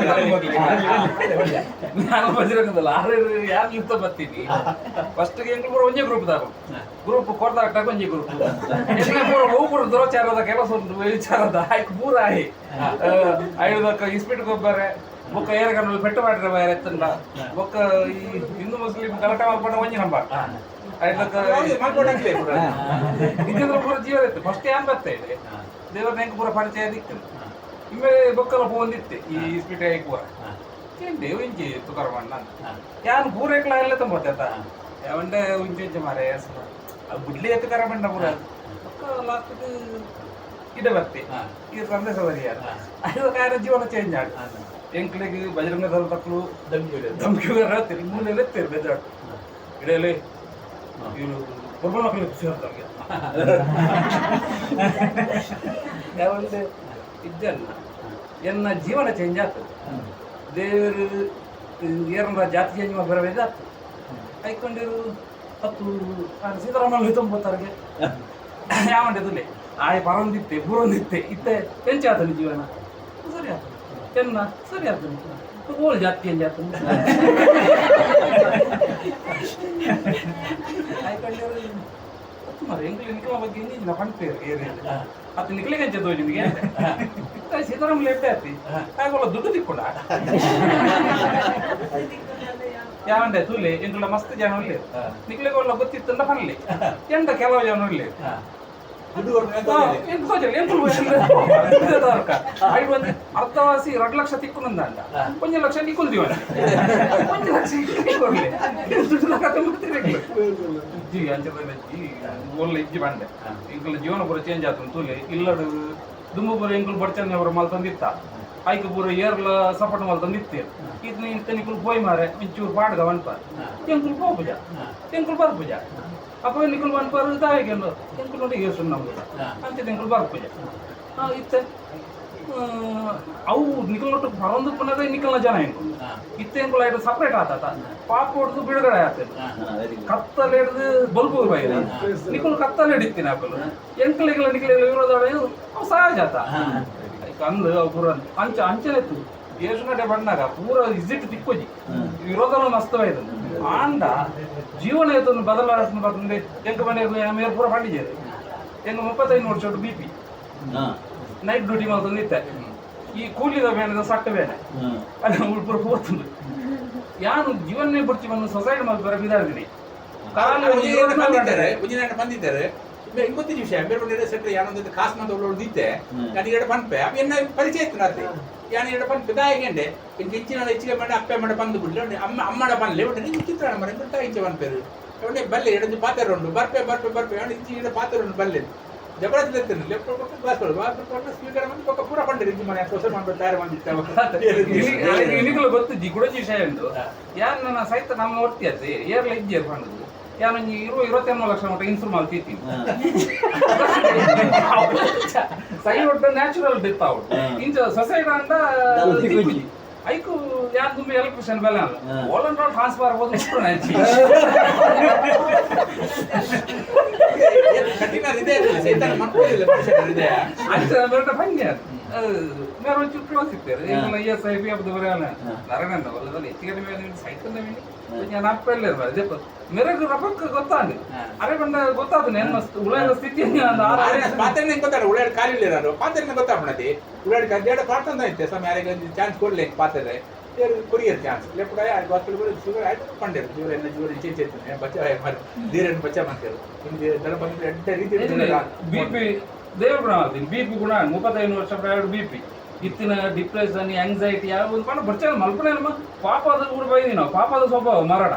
ನಾನು ಬಜರಂಗದಲ್ಲ ಯಾರು ಯುದ್ಧ ಬರ್ತೀನಿ ಫಸ್ಟ್ ಎಂಟು ಪೂರ ಒಂದೇ ಗ್ರೂಪ್ ದಾರು ಗ್ರೂಪ್ ಕೊಡ್ದಾಗ ಒಂಜಿ ಗ್ರೂಪ್ ಪೂರ ಪೂರ ದುರಾಚಾರದ ಕೆಲಸ ಉಂಟು ವಿಚಾರದ ಆಯ್ತು ಪೂರ ಆಯಿ ಐದಕ್ಕ ಇಸ್ಪಿಟ್ ಗೊಬ್ಬರ ಬೊಕ್ಕ ಏರಗಣ್ಣಲ್ಲಿ ಪೆಟ್ಟು ಮಾಡಿದ್ರೆ ಬೇರೆ ಎತ್ತಂಡ ಬೊಕ್ಕ ಈ ಹಿಂದೂ ಮುಸ್ಲಿಂ ಗಲಾಟ ಮಾಡ್ಕೊಂಡ ಒಂಜಿ ನಂಬ ಇದ್ದಿದ್ರೆ ಪೂರ ಜೀವ ಇತ್ತು ಫಸ್ಟ್ ಏನ್ ಬರ್ತಾ ಇದೆ ದೇವರ ನೆಂಕ್ ಪೂರ ಪರಿಚಯ ದಿಕ್ಕು ಇಮ್ಮೆ ಬೊಕ್ಕಲ್ಲ ಬಂದಿತ್ತೆ ಈ ಇಸ್ಪಿಟ್ ಆಗಿ ಪೂರ ದೇವ್ ಇಂಚಿ ತುಕಾರ ಮಣ್ಣ ಯಾರು ಪೂರ ಎಕ್ಲ ಎಲ್ಲ ತಂಬತ್ತ ಯಾವಂಡೆ ಇಂಚು ಮಾರೆ ಬುಡ್ಲಿ ಎತ್ತುಕಾರ ಮಣ್ಣ ಪೂರ ಲಾಸ್ಟ್ ಇಡ ಬರ್ತಿ ಈ ಸಂದೇಶ ಬರಿಯಾರ ಐದು ಕಾರ್ಯ ಜೀವನ ಚೇಂಜ್ ಆಗ ಎಂಕ್ಲಿಗೆ ಬಜರಂಗ ದಳ ತಕ್ಕಳು ಧಮ್ಕಿಗಾರ ತಿರುಮೂಲೆಲ್ಲ ಬೆದ್ದಾಡು ಇಡಲಿ ಇವರು ಕೊರ್ಬಳ ಮಕ್ಕಳು ಖುಷಿ ಆಗ್ತಾರೆ ಯಾವಂದೆ ಇದ್ದಲ್ಲ ಎನ್ನ ಜೀವನ ಚೇಂಜ್ ಆಗ್ತದೆ ದೇವರು ಏರನ್ನ ಜಾತಿ ಚೇಂಜ್ ಮಾಡಿ ಬರಬೇಕಾಗ್ತದೆ ಕೈಕೊಂಡಿರು 10 ಸೀತಾರಾಮಲ್ಲಿ 90 ಯಾವಂಡೆದುಲೆ ಆಯ್ ಪರೊಂದಿತ್ತೆ ಬುರೊಂದಿತ್ತೆ ಇತ್ತೆ ಎಂಚ ಆತನ ಜೀವನ ಸರಿ ಆಗ್ತದೆ ಎನ್ನ ಸರಿ ಆಗ್ತದೆ ಓಲ್ ಜಾತಿ ಚೇಂಜ್ ಆಗ್ತದೆ ಆಯ್ಕೊಂಡಿರು ಎಂಕ್ಲಿ ನಿಕ್ಲ ಬಗ್ಗೆ ಇನ್ನಿನ ಪಂಪೇರು ಏರಿಯಲ್ಲಿ ಅದು ನಿಕ್ಲಿಗೆ ಅಂಚೆ ತೋಜ್ ನಿಮಗೆ ಸೀತಾರಾಮಲ್ಲಿ ಎಟ್ಟೆ ಆತಿ ಆಗೋಲ್ಲ ದುಡ್ಡು ತಿಕ್ಕೊಂಡ ಯಾವಂಡೆ ತುಲೆ ಎಂಕ್ಲ ಮಸ್ತ್ ಜನ ಒಳ್ಳೆ ನಿಕ್ಲಿಗೆ ಒಳ್ಳೆ ಗೊತ್ತಿತ್ತಂದ ಪನ್ಲಿ ಎಂಡ ಕೆಲವು ಜನ ಒಳ್ಳೆ ಅರ್ಧವಾಸಿ 2 ಲಕ್ಷ ತಿಕ್ಕುನಂದ ಒಂಜ ಲಕ್ಷ ನಿಕ್ಕುಲ್ ಜೀವನ ಒಂಜ ಲಕ್ಷ ಒಳ್ಳೆ ಇಜ್ಜಿ ಬಂಡೆ ಇಂಕಲ್ ಜೀವನ ಪೂರ ಚೇಂಜ್ ಆತು ತೂಲೆ ಇಲ್ಲಡು ದುಂಬು ಪೂರ ಇಂಕಲ್ ಬಡ್ಚಂದ ಅವರ ಮಲ್ ತಂದಿತ್ತ ಆಯ್ಕೆ ಪೂರ ಏರ್ಲ ಸಪೋರ್ಟ್ ಮಲ್ ತಂದಿತ್ತೆ ಇದನ್ನ ಇಂತ ನಿಕ್ಕಲ್ ಪೋಯ್ ಮಾರೆ ಇಂಚೂರು ಪಾಡ್ಗ ವನ್ಪ ಎಂಕುಲ್ ಪೋ ಪೂಜಾ ಎಂಕುಲ್ ಬರ್ ಪೂಜಾ ಅಪ್ಪ ನಿಕ್ಕಲ್ ವನ್ಪಾರು ತಾಯಿಗೆ ಎಂಕುಲ್ ನೋಡಿ ಏಸು ನಮ್ಗೆ ಅಂತ ಎಂಕುಲ್ ಬರ್ ಪೂಜಾ ಇತ್ತೆ ಅವು ನಿಕಲ್ ನೋಟ್ಟು ಬರೋದು ಪುನಃ ನಿಕಲ್ನ ಜನ ಹೆಂಗು ಇತ್ತೆ ಎಂಕುಲ್ ಆಯ್ತು ಸಪ್ರೇಟ್ ಆತ ಪಾಪ ಹೊಡೆದು ಬಿಡುಗಡೆ ಆಗ್ತದೆ ಕತ್ತಲೆ ಹಿಡಿದು ಬಲ್ಬು ಬೈದ ನಿಕಲ್ ಕತ್ತಲೆ ಹಿಡಿತೀನಿ ಆಪಲ್ ಎಂಕಲಿಗಳ ನಿಕಲಿಗಳ ವಿರೋಧ ಅವು ಸಹಜ ಆತ ಅಂದು ಅವು ಪೂರ ಅಂಚ ಅಂಚನೆತ್ತು ಏಸು ಗಂಟೆ ಬಣ್ಣಾಗ ಪೂರ ಇಸಿಟ್ ತಿಕ್ಕೋಜಿ ವಿರೋಧನ ಮಸ್ತವಾಯ್ತು ಆಂಡ ಜೀವನ ಆಯ್ತು ಬದಲಾವಣೆ ಬರ್ತಂದ್ರೆ ಎಂಕ ಮನೆಗೆ ಮೇರೆ ಪೂರ ಪಂಡಿಜೇರಿ ಎಂಗ 35 ವರ್ಷ BP ನೈಟ್ ಡ್ಯೂಟಿ ಮಾಡ್ತಂದಿತ್ತೆ ಈ ಕೂಲಿದ ಬೇಣದ ಸಟ್ಟ ಬೇನೆ ಅದು ಪೂರ ಹೋಗ್ತದೆ ಯಾನು ಜೀವನೇ ಬಿಡ್ತಿ ಬಂದು ಸೊಸೈಟಿ ಮಾಡಿ ಬರ ಬಿದ್ದಾಡಿದೀನಿ ಬಂದಿದ್ದಾರೆ ఇంకొద్ది విషయం మీరు నేనే సెంటర్ యానంద కాస్ మంది వాళ్ళు దితే కానీ ఇక్కడ పనిపే అవి ఎన్న పరిచయం ఇస్తున్నారు యాని ఇక్కడ పని పెదాయండి ఇంక ఇచ్చిన ఇచ్చిమంటే అప్పేమంటే పందు గుడ్లు అమ్మడ పని లేవంటే నీకు ఇచ్చిస్తాడు మరి ఇంకా ఇచ్చేవని పేరు ఏమంటే బల్లె ఎడంది పాత రెండు బర్పే ఏమంటే ఇచ్చి ఇక్కడ పాత రెండు బల్లె జబర్దస్త్ ఎత్తుంది లేకపోతే క్లాస్ స్పీకర్ మంది ఒక పూర పండి రించి మన సోషల్ మన ತಯಾರು ಮಾಡಿರ್ತಾರೆ ಇನಿಗಳು ಗೊತ್ತಿದ್ದಿ ಗುಡಜಿ ವಿಷಯ ಉಂಟು ಯಾರು ನನ್ನ ಸಹಿತ ನಮ್ಮ ಒಟ್ಟಿಯತ್ತೆ ಏರ್ಲ ಇಜ್ಜೇರು ಪಂಡದು ಯಾನು 20-25 ಲಕ್ಷ ಮಟ್ಟ ಇನ್ಸೂರ್ ಮಾಡಿ ತೀತಿ ಸೈಡ್ ಒಟ್ಟು ನ್ಯಾಚುರಲ್ ಡೆತ್ ಔಟ್ ಇಂಚ ಸೊಸೈಟಿ ಅಂದ ಐಕು ಯಾರು ತುಂಬ ಎಲೆಕ್ಟ್ರಿಷಿಯನ್ ಬೆಲೆ ಅಲ್ಲ ಓಲನ್ ರೋಡ್ ಟ್ರಾನ್ಸ್ಫರ್ ಹೋದ್ರೆ ಇಷ್ಟು ಕಠಿಣ ಇದೆ ಸೈತಾನ ಮಾಡ್ಕೊಳ್ಳಿಲ್ಲ ಮನುಷ್ಯನ ಇದೆ ಅಂತ ಬೇರೆ ಭಂಗ್ಯ ಬೇರೆ ಒಂದು ಚುಟ್ಟು ಹೋಗ್ತಿರ್ತಾರೆ ಈಗ ESIP ಅದು ಬರೆಯಲ್ಲ ನರಗಂಡ ಒಲ್ಲದಲ್ಲಿ ಹೆಚ್ಚಿಗೆ ಮೇಲೆ ಸೈಕಲ್ ഞാൻ അപ്പല്ലേ ഇതിപ്പോ മിറക്ക് റബ്ബക്ക് ಗೊತ್ತಾಂದು ಅರೆ ಬಂದ ಗೊತ್ತಾದ ಏನು ಉಳಾಡ ಸ್ಥಿತಿ ಪಾತ್ರೆ ಗೊತ್ತಾಡ ಉಳಾಡ ಖಾಲಿ ಇರಾರು ಪಾತ್ರೆ ಗೊತ್ತಾಗ್ಬಿಡತಿ ಉಳಾಡ ಗಡ್ಡೆಡ ಪಾಡ್ತಂದ ಐತೆ ಸ್ವಾಮಿ ಯಾರಿಗೆ ಚಾನ್ಸ್ ಕೊಡ್ಲಿ ಪಾತ್ರೆ ಕೊರಿಯರ್ ಚಾನ್ಸ್ లేకపోతే ఆ హాస్పిటల్ షుగర్ అయితే పండారు షుగర్ ఇచ్చేస్తుంది బచ్చా ధీరని బచ్చా అంటారు ఇది దళపతి అంటే ರೀತಿ ಬಿಪಿ ದೇವ್ರ ಮಾಡ್ತೀನಿ ಬಿಪಿ ಕೂಡ 35 ವರ್ಷ ಪ್ರಾಯದ ಬಿಪಿ ಇತ್ತಿನ ಡಿಪ್ರೆಷನ್ ಆಂಗ್ಸೈಟಿ ಯಾವ ಪಣ ಬರ್ಚಾನ ಮಲ್ಪನೆ ನಮ್ಮ ಪಾಪದ ಊರು ಬೈದಿ ನಾವು ಪಾಪದ ಸ್ವಭಾವ ಮರಣ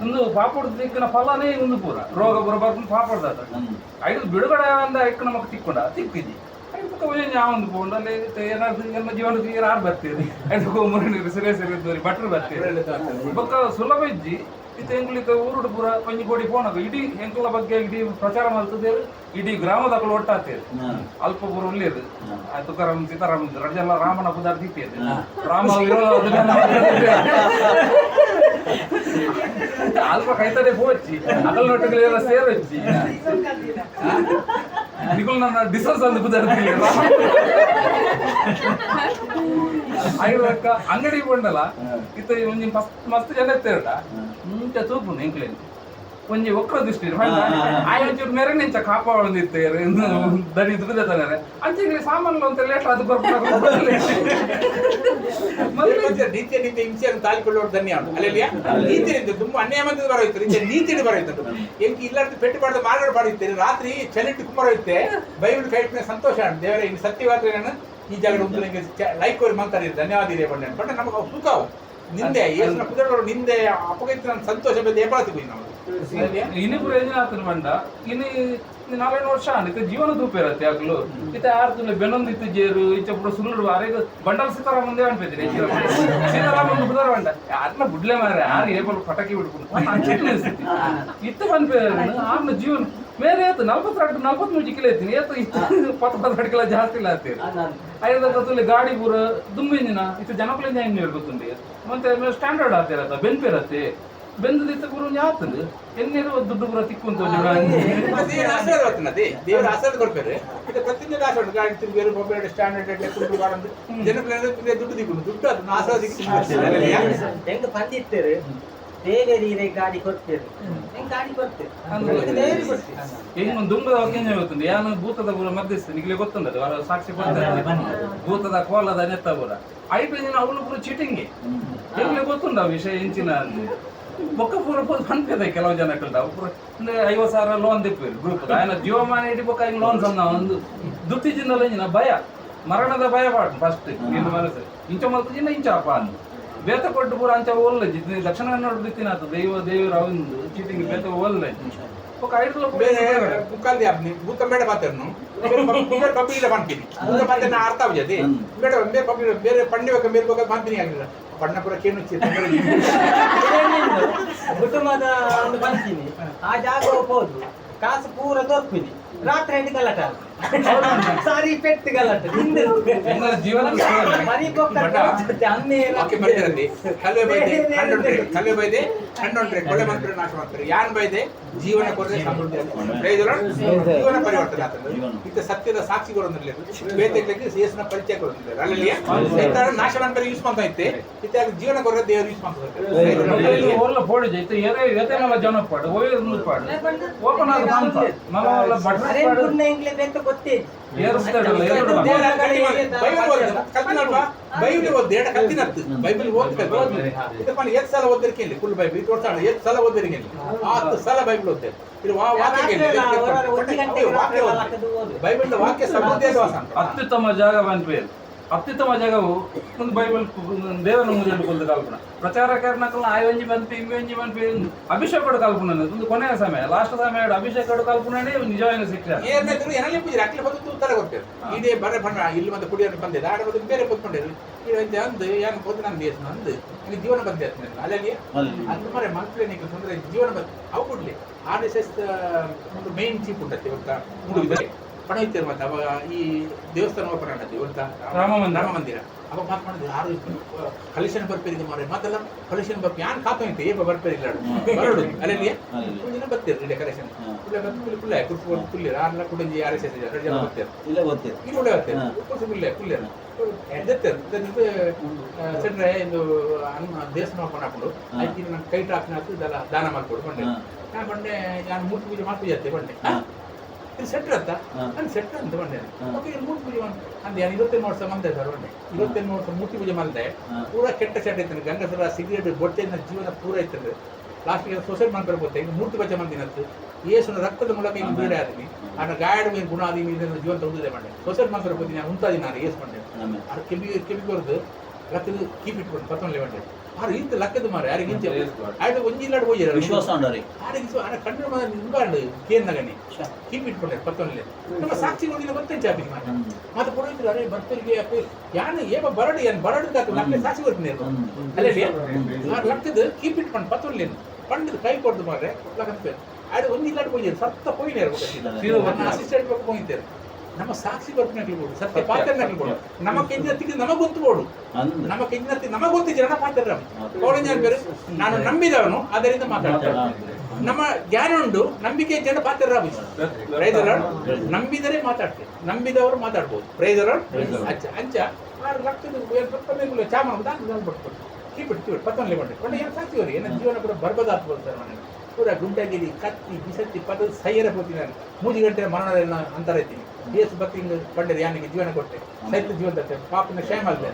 ಒಂದು ಪಾಪದ ದಿಕ್ಕಿನ ಫಲನೇ ಒಂದು ಪೂರ ರೋಗ ಬರಬಾರ್ದು ಪಾಪದ ಐದು ಬಿಡುಗಡೆ ಅಂದ ಐಕ್ ನಮಕ್ ತಿಕ್ಕೊಂಡ ತಿಕ್ಕಿದ್ದಿ ಐದಕ್ಕೆ ಒಂದು ಬೋಂಡಲ್ಲಿ ಏನಾದ್ರು ಎಲ್ಲ ಜೀವನಕ್ಕೆ ಯಾರು ಬರ್ತೀರಿ ಐದಕ್ಕೆ ಮುರಿ ಸರಿ ಸರಿ ಬಟ್ರು ಬರ್ತೀರಿ ಬೊಕ್ಕ ಸುಲಭ ಇಜ್ಜಿ ಇತ್ತು ಎಂಕ್ಲಿಕ್ಕೆ ಊರುಡು ಪೂರ ಕೊಂಚ ಕೋಡಿ ಫೋನ್ ಇಡೀ ಎಂಕ್ಲ ಬಗ್ಗೆ ಇಡೀ ಪ್ರಚಾರ ಮಾಡ್ತಿದ್ದೇವೆ ಇಡೀ ಗ್ರಾಮದಾಗಲು ಒಟ್ಟಾಗ್ತೇವೆ ಅಲ್ಪ ಪೂರ ಒಳ್ಳೆಯದು ತುಕಾರಾಮ್ ಸೀತಾರಾಮ್ ರಜೆಲ್ಲ ರಾಮನ ಪದಾರ್ಥ ಇತ್ತೇವೆ ರಾಮ ಅಲ್ಪ ಕೈತಡೆ ಹೋಚ್ಚಿ ಅಕಲ್ ನೊಟ್ಟಿಗೆಲ್ಲ ಸೇರೊಚ್ಚಿ ನಿಕಲ್ ನನ್ನ ಡಿಸೋಸ್ ಅಂದು ಪದಾರ್ಥ ಐವಕ್ಕ ಅಂಗಡಿ ಬಂಡಲ್ಲ ಇತ್ತ ಒಂಜಿ ಮಸ್ತ್ ಜನ ಇರ್ತೇರಟ ಮುಂಚೆ ತೂಪುಂಡು ಎಂಕ್ಲೇನು ಒಂಜಿ ಒಕ್ಕರ ದೃಷ್ಟಿ ಆಯ ಒಂಚೂರು ಮೆರೆ ನಿಂಚ ಕಾಪಾಡಿರ್ತೇವೆ ದನಿ ದುಡಿದಾರೆ ಅಂಚೆ ಸಾಮಾನ್ಲು ಅಂತ ಲೇಟ್ ಅದು ನೀತಿ ನೀತಿ ಹಿಂಸೆಯನ್ನು ತಾಳಿಕೊಳ್ಳೋರು ಧನ್ಯ ಅಲ್ಲೆಲ್ಲ ನೀತಿ ತುಂಬಾ ಅನ್ಯಾಯ ಮಂದಿ ಬರೋಯ್ತು ನೀತಿ ಬರೋಯ್ತು ಎಂಕಿ ಇಲ್ಲಾರ್ದು ಪೆಟ್ಟು ಪಡೆದು ಮಾರ್ಗಡೆ ಮಾಡಿರ್ತೇನೆ ರಾತ್ರಿ ಚಲಿಟ್ಟು ಕುಮಾರ ಇತ್ತೆ ಬೈಬಲ್ ಕೈಟ್ನ ಸಂತೋಷ ದೇವರೇ ಇನ್ನು ಸತ್ಯವಾದ್ರೆ ನಾನು ಈ ಜಾಗ ಉಂಟು ನನಗೆ ಲೈಕ್ ಅವ್ರು ಮಾತಾಡಿದ್ರು ಧನ್ಯವಾದ ಇದೆ ಬಂಡೆ ಬಟ್ ನಮಗೆ ಸುಖವು ನಿಂದೆ ಏಸನ ಕುದುರೆಗಳು ನಿಂದೆ ಅಪಗೈತ ಸಂತೋಷ ಬೆದ್ದು ಏಪಾಳ್ತೀವಿ ನಾವು ಇನ್ನು ಪ್ರಯೋಜನ ಆಗ್ತದೆ ಬಂಡ ಇನ್ನು 4 ವರ್ಷ ಇತ್ತು ಜೀವನ ದೂಪ ಇರತ್ತೆ ಆಗ್ಲು ಇತ್ತ ಆರ್ತುಲೆ ಬೆನ್ನೊಂದು ಇತ್ತು ಜೇರು ಇಚ್ಚ ಪುಡ ಸುಳ್ಳು ಆರೇಗ ಬಂಡಲ್ ಸೀತಾರಾಮ ಮುಂದೆ ಅನ್ಪೇತೀನಿ ಸೀತಾರಾಮ ಬುಡಾರ ಬಂಡ ಆತ್ಮ ಬುಡ್ಲೆ ಮಾರೆ ಆರು ಏಪಲ್ ಪಟಾಕಿ ಬಿಡ್ಕೊಂಡು ಇತ್ತು ಬಂದ್ಪೇ ಆರ್ನ ಜೀವನ ಮೇರೆ ಆಯ್ತು 43 ಕಿಲೋ ಎತ್ತೀನಿ ಏತು ಇತ್ತು 10 ಕಿಲೋ ಜಾಸ್ತಿ ಇಲ್ಲ ಆಗ್ತೀರಿ ಐದಕ್ಕೆ ಗಾಡಿ ಪೂರ ದುಂಬಿಂಜಿನ ಇತ್ತು ಜನಪಲಿಂದ ಹೆಂಗೆ ಗೊತ್ತುಂಡಿ ಮತ್ತೆ ಸ್ಟ್ಯಾಂಡರ್ಡ್ ಆಗ್ತಿರತ್ತ ಬೆನ್ಪಿರತ್ತೆ ಬೆಂದದಿತ್ತ ಗುರು ಯಾತಂದು ಎನ್ನೇರು ದುಡ್ಡು ಪೂರ ತಿಕ್ಕೊಂತ ಆಶೀರ್ವಾದ ದೇವರ ಆಶೀರ್ವಾದ ಕೊಡ್ತಾರೆ ಇದು ಪ್ರತಿನಿತ್ಯ ಆಶೀರ್ವಾದ ಗಾಡಿ ತಿರುಗಿ ಮೊಬೈಲ್ ಸ್ಟ್ಯಾಂಡರ್ಡ್ ಜನಕ್ಕೆ ದುಡ್ಡು ದಿಕ್ಕು ದುಡ್ಡು ಅದನ್ನ ಆಶೀರ್ವಾದ ಹೆಂಗ ಬಂದಿರ್ತೀರಿ ದೇವರಿಗೆ ಗಾಡಿ ಕೊಡ್ತೀರಿ ಹೆಂಗ್ ಗಾಡಿ ಕೊಡ್ತೀರಿ ಹೆಂಗ್ ಒಂದು ದುಂಬದ ಅವಕೇಂಜ ಗೊತ್ತುಂಡು ಯಾನು ಭೂತದ ಪೂರ ಮಧ್ಯಸ್ಥ ನಿಗ್ಲೆ ಗೊತ್ತುಂಡದು ಅವರ ಸಾಕ್ಷಿ ಕೊಡ್ತಾರೆ ಭೂತದ ಕೋಲದ ನೆತ್ತ ಪೂರ ಐದು ಅವಳು ಪೂರ ಚೀಟಿಂಗ್ ಹೆಂಗ್ಲೆ ಗೊತ್ತುಂಡ ವಿಷಯ ಇಂಚಿನ ಬೊಕ್ಕ ಪೂರ ಅನ್ಪೇದ ಕೆಲವು ಜನ ಕಲ್ತಾವ ಪೂರ 50,000 ಲೋನ್ ದಿಪ್ಪಿರು ಗ್ರೂಪ್ ఆయన ಜೀವಮಾನ ಇಡಿ ಬೊಕ್ಕ ಹಿಂಗ್ ಲೋನ್ ಸಣ್ಣ ಒಂದು ದುಡ್ಡಿಜಿನಲ್ಲ ಇಂಜಿನ ಭಯ ಮರಣದ ಭಯ ಪಾಡು ಫಸ್ಟ್ ಇನ್ನು ಮನಸ್ಸು ಇಂಚ ಮಲ್ತಿನ ಇಂಚ ಅಪ್ಪ ಅಂದು ಬೇತ ಕೊಟ್ಟು ಪೂರ ಅಂಚ ಓಲ್ಲಜ್ಜಿ ದಕ್ಷಿಣ ಕನ್ನಡ ದಿತ್ತಿನಾತು ದೇವರು ಅವಂದು ಚೀಟಿಂಗ್ ಬೇತ ಓಲ್ಲಜ್ಜಿ ఒక 5 లక్షలు బుక్కల్ ది బుక్క మేడ పాతర్ను మేర పబ్బిల పంపిని బుక్క పాతన అర్థం జది మేడ మేర పబ్బిల మేర పండి ఒక మేర బుక్క పంపిని ಆಗಿಲ್ಲ ಪಣ್ಣಪುರ ಕೇನು ಕುಟುಂಬದ ಒಂದು ಬಂತೀನಿ ಆ ಜಾಗ ಹೋಗ್ಬೋದು ಕಾಸು ಪೂರ ದೊರಕಿದೆ ರಾತ್ರಿ 8 ಗಲಾಟ ಸಾರಿ ಪೆಟ್ಟು ಗಲಾಟ ಜೀವನ ಮರಿ ಬೊಕ್ಕ ಅಮ್ಮೆ ಬರ್ತಿರಂದಿ ಕಲ್ವೆ ಬೈದೆ 100 ಕಲ್ವೆ ಬೈದೆ 100 ಕೊಲೆ ಮಂತ್ರ ನಾಶ ಮಾಡ್ತಾರೆ ಯಾನ್ ಬೈದೆ ಜೀವನ ಕೊರತೆ ಸಮೃದ್ಧಿ ಜೀವನ ಪರಿವರ್ತನೆ ಆಗ್ತದೆ ಇದು ಸತ್ಯದ ಸಾಕ್ಷಿಗಳೊಂದಿರಲಿಲ್ಲ ಬೇತೆಗಳಿಗೆ ಸೇಸ್ನ ಪರಿಚಯಗಳೊಂದಿರಲಿಲ್ಲ ಅಲ್ಲಿ ಸೈತಾನ ನಾಶ ಮಾಡ್ತಾರೆ ಯೂಸ್ ಮಾಡ್ತಾ ಇತ್ತೆ ಇತ್ತಾಗ ಜೀವನ ಕೊರತೆ ದೇವರು ಯೂಸ್ ಮಾಡ್ತಾರೆ ಓಲ್ಲ ಪೋಡಿ ಜೈತೆ ಏರೆ ಏತೆ ಮಲ ಜನ ಪಾಡು ಓಯ್ ಪಾಡು ಓಪನ್ ಆದ ಮಾಂಸ ಮಲ ಬಟ್ರೆ ಪಾಡು ಇಂಗ್ಲೇ ಬೇತ ಗೊತ್ತೇ ಏರುಸ್ತಾಡಲ್ಲ ಬೈಬಲ್ ಓದಿ ಎಡ ಕತ್ತಿನತ್ತು ಬೈಬಲ್ ಓದ್ಬೇಕು ಇದಪ್ಪ 7 ಸಲ ಓದಿರ್ಕೇಳಿ ಫುಲ್ ಬೈಬಲ್ ತೋರ್ಸಾಣ 7 ಸಲ ಓದಿರ್ಕೇಳಿ 10 ಸಲ ಬೈಬಲ್ ಓದ್ತೇವೆ ಇದು ವಾಕ್ಯ ಬೈಬಲ್ ವಾಕ್ಯ ಸಮುದ್ರದ ವಾಸ ಅಂತ ಅತ್ಯುತ್ತಮ ಜಾಗ ಅನ್ಪೇರು ಅತ್ಯುತ್ತಮ ಜಾಗವು ಒಂದು ಬೈಬಲ್ ದೇವರ ಮುಂದೆ ಕೊಂದು ಕಲ್ಪನ ಪ್ರಚಾರ ಕಾರಣಕ್ಕಲ್ಲ ಆಯೊಂಜಿ ಬಂತು ಇಂಗೊಂಜಿ ಬಂತು ಅಭಿಷೇಕ ಕಲ್ಪನೆ ಒಂದು ಕೊನೆಯ ಸಮಯ ಲಾಸ್ಟ್ ಸಮಯ ಅಭಿಷೇಕ ಕಲ್ಪನೆ ನಿಜವಾದ ಶಿಕ್ಷೆ ಏನಾದ್ರು ಏನಲ್ಲಿ ಪೂಜೆ ಅಟ್ಲೆ ಬಂದು ಉತ್ತರ ಕೊಡ್ತೇವೆ ಇದೇ ಬರ ಬಣ್ಣ ಇಲ್ಲಿ ಮತ್ತೆ ಕುಡಿಯೋರು ಬಂದಿದೆ ಆಡ ಬಂದು ಬೇರೆ ಕೂತ್ಕೊಂಡಿರು ಇದು ಅಂದು ಏನು ಹೋದ ನಾನು ದೇಶ ಅಂದು ನಿಮಗೆ ಜೀವನ ಬಂದೆ ಅಲ್ಲಿ ಅಂದು ಮರೆ ಮಕ್ಕಳು ನೀವು ತೊಂದರೆ ಜೀವನ ಬಂದು ಅವು ಕೊಡ್ಲಿ RSS ಒಂದು ಮೇನ್ ಚೀಪ್ ಉಂಟತ್ತೆ ಇವತ್ತ ಮುಡುಗಿದರೆ ಪಣ ಇರ್ತಾರೆ ಮತ್ತೆ ಅವಾಗ ಈ ದೇವಸ್ಥಾನ ಓಪನ್ ಆಗತ್ತೆ ಇವತ್ತ ರಾಮ ಮಂದಿರ ಅವಾಗ ಮಾತು ಮಾಡಿದ್ರು ಯಾರು ಕಲೆಕ್ಷನ್ ಬರ್ಪೇರಿದೆ ಮಾರೆ ಮಾತಲ್ಲ ಕಲೆಕ್ಷನ್ ಬರ್ಪಿ ಯಾರು ಕಾತೋಯ್ತು ಏಪ ಬರ್ಪೇರಿಲ್ಲ ಬರಡು ಅಲ್ಲಿ ಒಂದು ದಿನ ಬರ್ತೀರಿ ಇಲ್ಲಿ ಕಲೆಕ್ಷನ್ ಕುಳ್ಳೆ ಕುರ್ತು ಕುಳ್ಳಿ ಆರ್ಲ ಕುಡಂಜಿ RSS ಎರಡು ಜನ ಬರ್ತಾರೆ ಇಲ್ಲಿ ಒಳ್ಳೆ ಬರ್ತಾರೆ ಕುರ್ಸು ಕುಳ್ಳೆ ಎದ್ದೆತ್ತಾರೆ ಇದು ಸೆಟ್ರೆ ಇದು ದೇವಸ್ಥಾನ ಓಪನ್ ಹಾಕೊಂಡು ಆಯ್ತು ನಾನು ಕೈ ಹಾಕಿನ ಇದೆಲ್ಲ ದಾನ ಮಾಡ್ಕೊಡು ಬಂಡೆ ನಾನು ಬಂಡೆ ನಾನು ಮೂರ್ತಿ ಪೂಜೆ ಮಾಡ್ತಿದ್ದೆ ಬಂಡೆ ಇದು ಸೆಟ್ರ್ ಅಂತ ನಾನು ಸೆಟ್ರ್ ಅಂತ ಬಂದೆ ಓಕೆ ಇದು ಮೂರ್ತಿ ಪೂಜೆ ಅಂದೆ ನಾನು 25 ವರ್ಷ ಮಂದೆ ಸರ್ ಬಂಡೆ 25 ವರ್ಷ ಮೂರ್ತಿ ಪೂಜೆ ಮಾಡಿದೆ ಪೂರಾ ಕೆಟ್ಟ ಸೆಟ್ ಐತಂದ್ರೆ ಗಂಡಸರ ಸಿಗರೇಟ್ ಬೊಟ್ಟೆನ ಜೀವನ ಪೂರ ಐತಂದ್ರೆ ಲಾಸ್ಟಿಗೆ ಸೊಸೈಟಿ ಮಾಡ್ತಾರೆ ಗೊತ್ತೆ ಈಗ ಮೂರ್ತಿ ಪೂಜೆ ಮಂದಿನತ್ತು ಏಸುನ ರಕ್ತದ ಮೂಲಕ ಇನ್ನು ಬೀಡೆ ಆದೀನಿ ಆನ ಗಾಯಡ್ ಮೇಲೆ ಗುಣ ಆದೀನಿ ಇದನ್ನು ಜೀವನ ಉಳಿದೆ ಬಂಡೆ ಸೊಸೈಟಿ ಮಾಡ್ತಾರೆ ಗೊತ್ತಿ ನಾನು ಉಂಟಾದಿ ನಾನು ಏಸು ಬಂಡೆ ಅದು ಕೆಂಪಿ ಬರೋದು ಲಕ್ಕದ ಕೀಪ್ ಇಟ್ಕೊಂಡು ಪತ್ತೊಂದು ಬಂಡೆ ಆರು ಇಂತ ಲಕ್ಕದ ಮಾರ ಯಾರಿಗೆ ಇಂಚೆ ಆಯ್ತು ಒಂಜಿಲ್ಲಾಡು ಹೋಗಿರ ವಿಶ್ವಾಸ ಉಂಡರಿ ಆರ ಕಣ್ಣು ನಿಂಬಾಂಡು ಕೇಂದ್ರಗನಿ ಕೀಪ್ ಇಟ್ಕೊಂಡೆ ಪತ್ತೊಂದು ನಮ್ಮ ಸಾಕ್ಷಿಗಳಿಂದ ಬರ್ತೇನೆ ಚಾಪಿಗೆ ಮಾತ್ರ ಮತ್ತೆ ಪುರೋಹಿತರು ಅರೆ ಬರ್ತರಿಗೆ ಯಾನು ಏಪ ಬರಡು ಏನು ಬರಡು ಕಾತು ಲಕ್ಕ ಸಾಕ್ಷಿ ಬರ್ತೀನಿ ಅಲ್ಲೇ ಲಕ್ಕದ ಕೀಪ್ ಇಟ್ಕೊಂಡು ಪತ್ತೊಂದು ಪಂಡದ ಕೈ ಕೊಡ್ದು ಮಾರ್ರೆ ಲಕ್ಕಂತ ಆಯ್ತು ಒಂಜಿಲ್ಲಾಡು ಹೋಗಿರು ಸತ್ತ ಹೋಗಿನೇರು ನನ್ನ ಅಸಿಸ್ಟೆಂಟ್ ಬಗ್ಗೆ ಹೋಗಿದ್ದೇನೆ ನಮ್ಮ ಸಾಕ್ಷಿ ಬರ್ತಿನಗಳು ಸತ್ಯ ಪಾತ್ರಗಳು ನಮ್ಮ ಕೆಂಜತ್ತಿಗೆ ನಮಗೆ ಗೊತ್ತುಬೋಡು ನಮ್ಮ ಕೆಂಜತ್ತಿ ನಮಗೆ ಗೊತ್ತಿದೆ ಜನ ಪಾತ್ರ ಬೇರೆ ನಾನು ನಂಬಿದವನು ಅದರಿಂದ ಮಾತಾಡ್ತೇನೆ ನಮ್ಮ ಜ್ಞಾನ ಉಂಟು ನಂಬಿಕೆ ಜನ ಪಾತ್ರ ಪ್ರೈದರ ನಂಬಿದರೆ ಮಾತಾಡ್ತೇವೆ ನಂಬಿದವರು ಮಾತಾಡ್ಬೋದು ಪ್ರೈದರ ಅಂಚ ರಕ್ತದ ಚಾ ಮಾಡೋದು ಬಿಟ್ಕೊಟ್ಟು ಕೀಪಿಟ್ಟು ಪತ್ತೊಂದು ಬಂಡೆ ಏನು ಸಾಕ್ಷಿವರಿ ಏನ ಜೀವನ ಕೂಡ ಬರ್ಬದಾಗ್ಬೋದು ಸರ್ ಮನೆ ಪೂರ ಗುಂಡಗಿರಿ ಕತ್ತಿ ಬಿಸತ್ತಿ ಪದ ಸೈಯರ ಹೋಗ್ತೀನಿ ನಾನು 3 ಗಂಟೆ ಮರಣ ಅಂತರ ಇದ್ದೀನಿ ದೇಶ ಬತ್ತಿಂಗ್ ಪಂಡರೆ ಯಾನಿಗೆ ಜೀವನ ಕೊಟ್ಟೆ ಸೈತ ಜೀವನ ಪಾಪನ ಕ್ಷೇಮ ಅಲ್ಲದೆ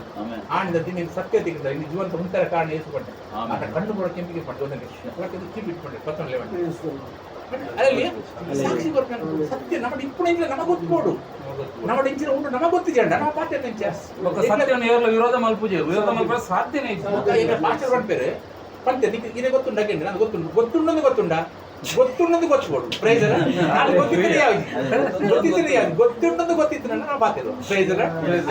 ಆಣಿದ ದಿನ ಸತ್ಯ ತೆಗೆದ ಇಲ್ಲಿ ಜೀವಂತ ಮುಂತರ ಕಾರಣ ಏಸುಕೊಂಡೆ ಆತ ಕಣ್ಣು ಕೂಡ ಕೆಂಪಿಗೆ ಪಡ್ದು ಕೀಪ್ ಇಟ್ಕೊಂಡೆ ಪತ್ತೊಂದು ಅದರಲ್ಲಿ ಸಾಕ್ಷಿ ಬರ್ಬೇಕು ಸತ್ಯ ನಮ್ಮ ಇಪ್ಪುಣಿಂದ ನಮಗೆ ಗೊತ್ತುಬೋಡು ನಮ್ಮ ಇಂಚಿನ ಉಂಟು ನಮಗೆ ಗೊತ್ತಿದೆ ನಮ್ಮ ಪಾಠ ಸತ್ಯವನ್ನು ವಿರೋಧ ಮಲ್ಪೂಜೆ ವಿರೋಧ ಮಲ್ಪುಜೆ ಸಾಧ್ಯನೇ ಈಗ ಪಾಠ ಬರ್ಬೇರೆ ಪಂತೆ ಇದೇ ಗೊತ್ತುಂಡ ಕೇಂದ್ರ ನಾನು ಗೊತ್ತುಂಡೊಂದು ಗೊತ್ತುಂಡೊಂದು ಗೊತ್ತುಬೋಡು ಪ್ರೈಸರ ನಾನು ಗೊತ್ತಿದ್ರೆ ಯಾವ್ದು ಗೊತ್ತುಂಡೊಂದು ಗೊತ್ತಿತ್ತು ನಾವು ಪಾತಿರು ಪ್ರೈಸರ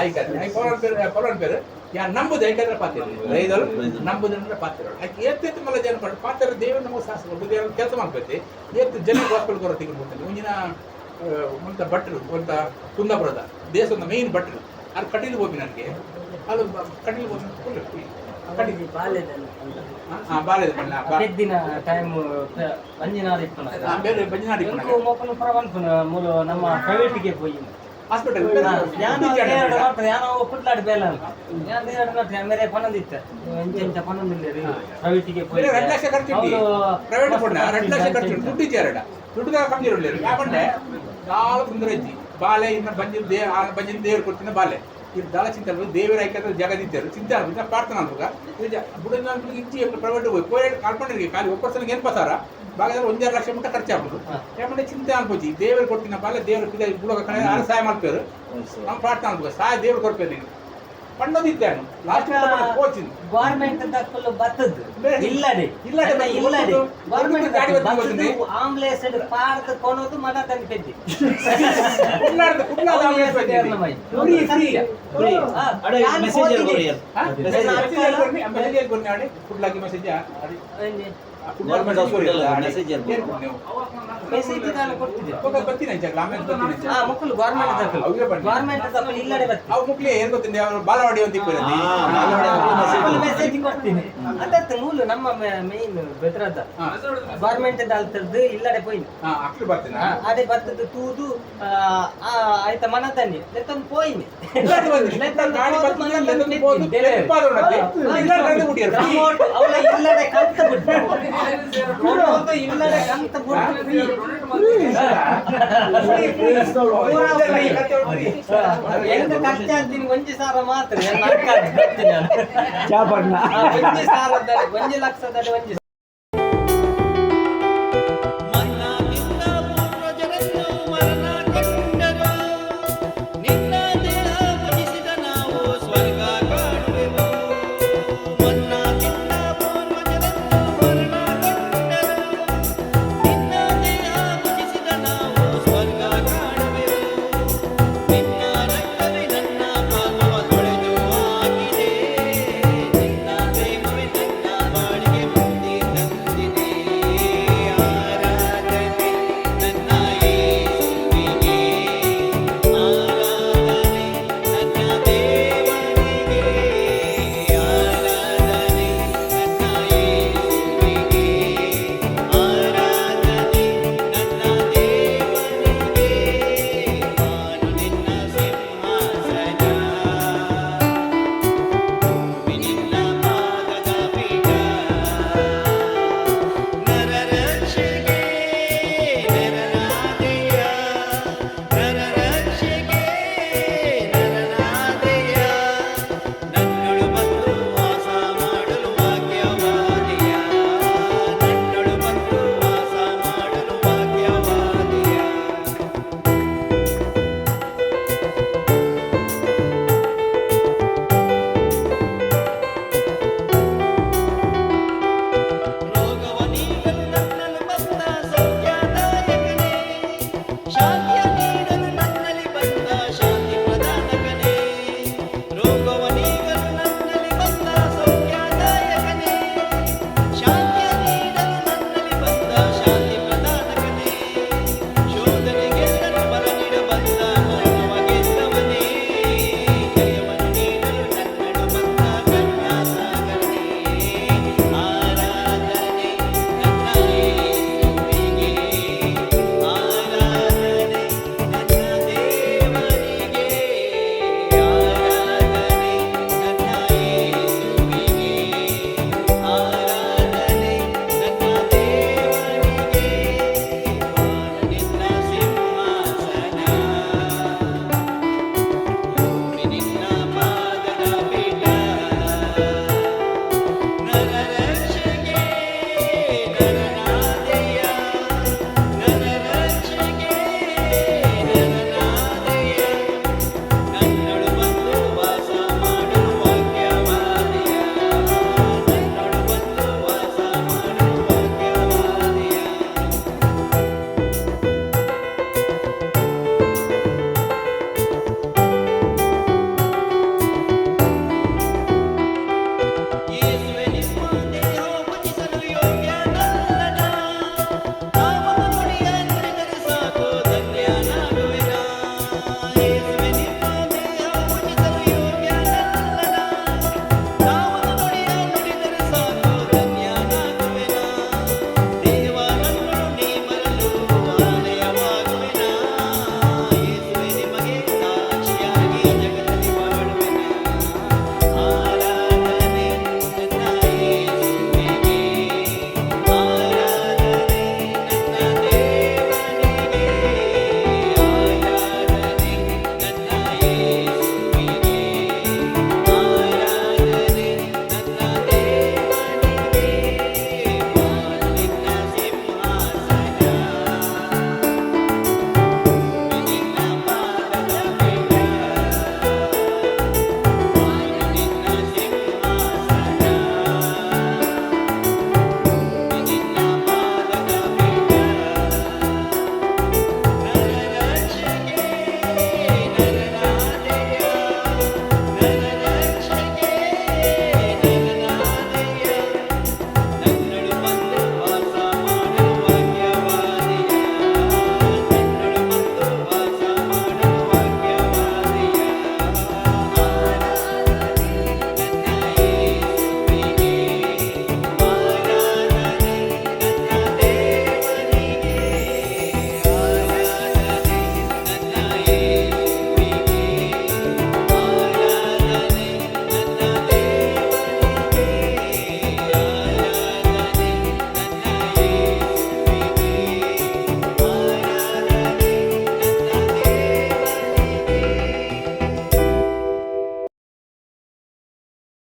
ಆಯ್ಕಾದ್ರೆ ಪೌರನ್ ಪೇರು ಯಾ ನಂಬುದು ಯಾಕಂದ್ರೆ ಪಾತಿರು ರೈದರು ನಂಬುದಂದ್ರೆ ಪಾತಿರು ಯಾಕೆ ಎತ್ತೆತ್ತು ಮಲ್ಲ ಜನ ಪಡ ಪಾತ್ರ ದೇವರು ನಮಗೆ ಶಾಸ್ತ್ರ ದೇವ್ರ ಕೆಲಸ ಮಾಡ್ಬೇಕು ಎತ್ತು ಜನ ಗೋಸ್ಪಲ್ ಕೊರ ತೆಗೆದುಬಿಡ್ತಾನೆ ಮುಂದಿನ ಒಂತ ಭಟ್ರು ಒಂತ ಕುಂದಾಪುರದ ದೇಶದ ಮೇನ್ ಭಟ್ರು ಅದು ಕಟೀಲು ಹೋಗಿ ನನಗೆ ಅದು ಕಟೀಲು ಹೋಗಿ ದಿನ ಟೈಮ್ ಬಂಜಿನಾಡಿ ನಮ್ಮ ಪ್ರೈವೇಟಿಗೆ ಹೋಗಿ ಹಾಸ್ಪಿಟಲ್ ಪುಟ್ಲಾಡಿ ಬೇಲ ಮೇರೆ ಪನ್ನೊಂದಿತ್ತು ಎಂಚ ಪನ್ನೊಂದಿಲ್ಲ ಪ್ರೈವೇಟಿಗೆ ಹೋಗಿ 2 ಲಕ್ಷ ಖರ್ಚು ಪ್ರೈವೇಟ್ 2 ಲಕ್ಷ ಖರ್ಚು ದುಡ್ಡು ಚೇರಡ ದುಡ್ಡು ಕಮ್ಮಿ ಇರಲಿಲ್ಲ ಯಾಕಂದ್ರೆ ನಾಲ್ ಕುಂದ್ರಜ್ಜಿ ಬಾಲೆ ಇನ್ನ ಬಂಜಿನ ದೇವರು ಕೊಡ್ತಿನ ಬಾಲೆ ಇದು ದಾಳ ಚಿಂತೆ ದೇವರ ಐಕ್ಯದ ಜಗದಿದ್ದರು ಚಿಂತೆ ಅನ್ಬೇಕು ಪ್ರಾರ್ಥನೆ ಅನ್ಬೇಕ ಬುಡನ ಇಜ್ಜಿ ಪ್ರೈವೇಟ್ ಹೋಗಿ ಕೋಯಡ್ ಕಲ್ಪನೆಗೆ ಖಾಲಿ ಒಪ್ಪರ್ಸನಿಗೆ ಏನು ಪಸಾರ ಭಾಗದಲ್ಲಿ 1.5 ಲಕ್ಷ ಮುಟ್ಟ ಖರ್ಚಾಗ್ಬೋದು ಯಾಕಂದ್ರೆ ಚಿಂತೆ ಅನ್ಬೋದು ದೇವರು ಕೊಡ್ತೀನಿ ಬಾಲೆ ದೇವರು ಬುಡಗ ಕಡೆ ಯಾರು ಸಹಾಯ ಮಾಡ್ತಾರೆ ನಾವು ಪ್ರಾರ್ಥನೆ ಅನ್ಬೇಕು ಸಹಾಯ ದೇವರು ಕೊಡ್ಬೇಕು ನೀನು ಪಣ್ಣದಿದ್ದಾನು ಲಾಸ್ಟ್ ಕೋಚಿಂಗ್ ಗೌರ್ಮೆಂಟ್ ದಕ್ಕಲು ಬತ್ತದ್ದು ಇಲ್ಲದೆ ಗೌರ್ಮೆಂಟ್ ಗಾಡಿ ಬತ್ತದ್ದು ಆಂಬುಲೆನ್ಸ್ ಪಾರ್ಕ್ ಕೊನೋದು ಮನ ತಂದು ಪೆದ್ದಿ ಕುಡ್ಲಾದ ಆಂಬುಲೆನ್ಸ್ ಬಂದಿದೆ ಫ್ರೀ ಅಡೆ ಮೆಸೇಜ್ ಕೊರಿಯರ್ ಮೆಸೇಜ್ ಕೊರ್ನಿ ಆಡಿ ಕುಡ್ಲಾಗಿ message government hospital message message ನಾನು ಕೊಡ್ತಿದ್ದೆ ಬರ್ತೀನಿ ಅಂಚ ಆಮೇಲೆ ಬರ್ತೀನಿ ಮಕ್ಕಳು ಗೌರ್ಮೆಂಟ್ ದಕ್ಕಲು ಇಲ್ಲದೆ ಬರ್ತೀನಿ ಅವು ಮುಕ್ಲಿ ಏನು ಗೊತ್ತಿದೆ ಅವರು ಬಾಲವಾಡಿ ಅಂತ ಮೆಸೇಜ್ ಕೊಡ್ತೀನಿ ಅದಕ್ಕೆ ಮೂಲ ನಮ್ಮ ಮೇನ್ ಬೆದ್ರದ ಗೌರ್ಮೆಂಟ್ ಅಲ್ತದ್ದು ಇಲ್ಲದೆ ಪೋಯ್ನಿ ಅಕ್ಲು ಬರ್ತೀನಿ ಅದೇ ಬರ್ತದ್ದು ತೂದು ಆಯ್ತಾ ಮನ ತನ್ನಿ ಲೆತ್ತೊಂದು ಪೋಯ್ನಿ ಅವಳ ಇಲ್ಲದೆ ಕಂತ ಬಿಟ್ಟು ಇಲ್ಲದೆ ಕಂತ ಹೆಂಗ ಕಷ್ಟ ಅಂತೀನಿ ಒಂಜಿ ಸಾರ ಮಾತ್ರ ಒಂಜಿ ಸಾರದಲ್ಲಿ 1 ಲಕ್ಷದಲ್ಲಿ ಒಂಜಿ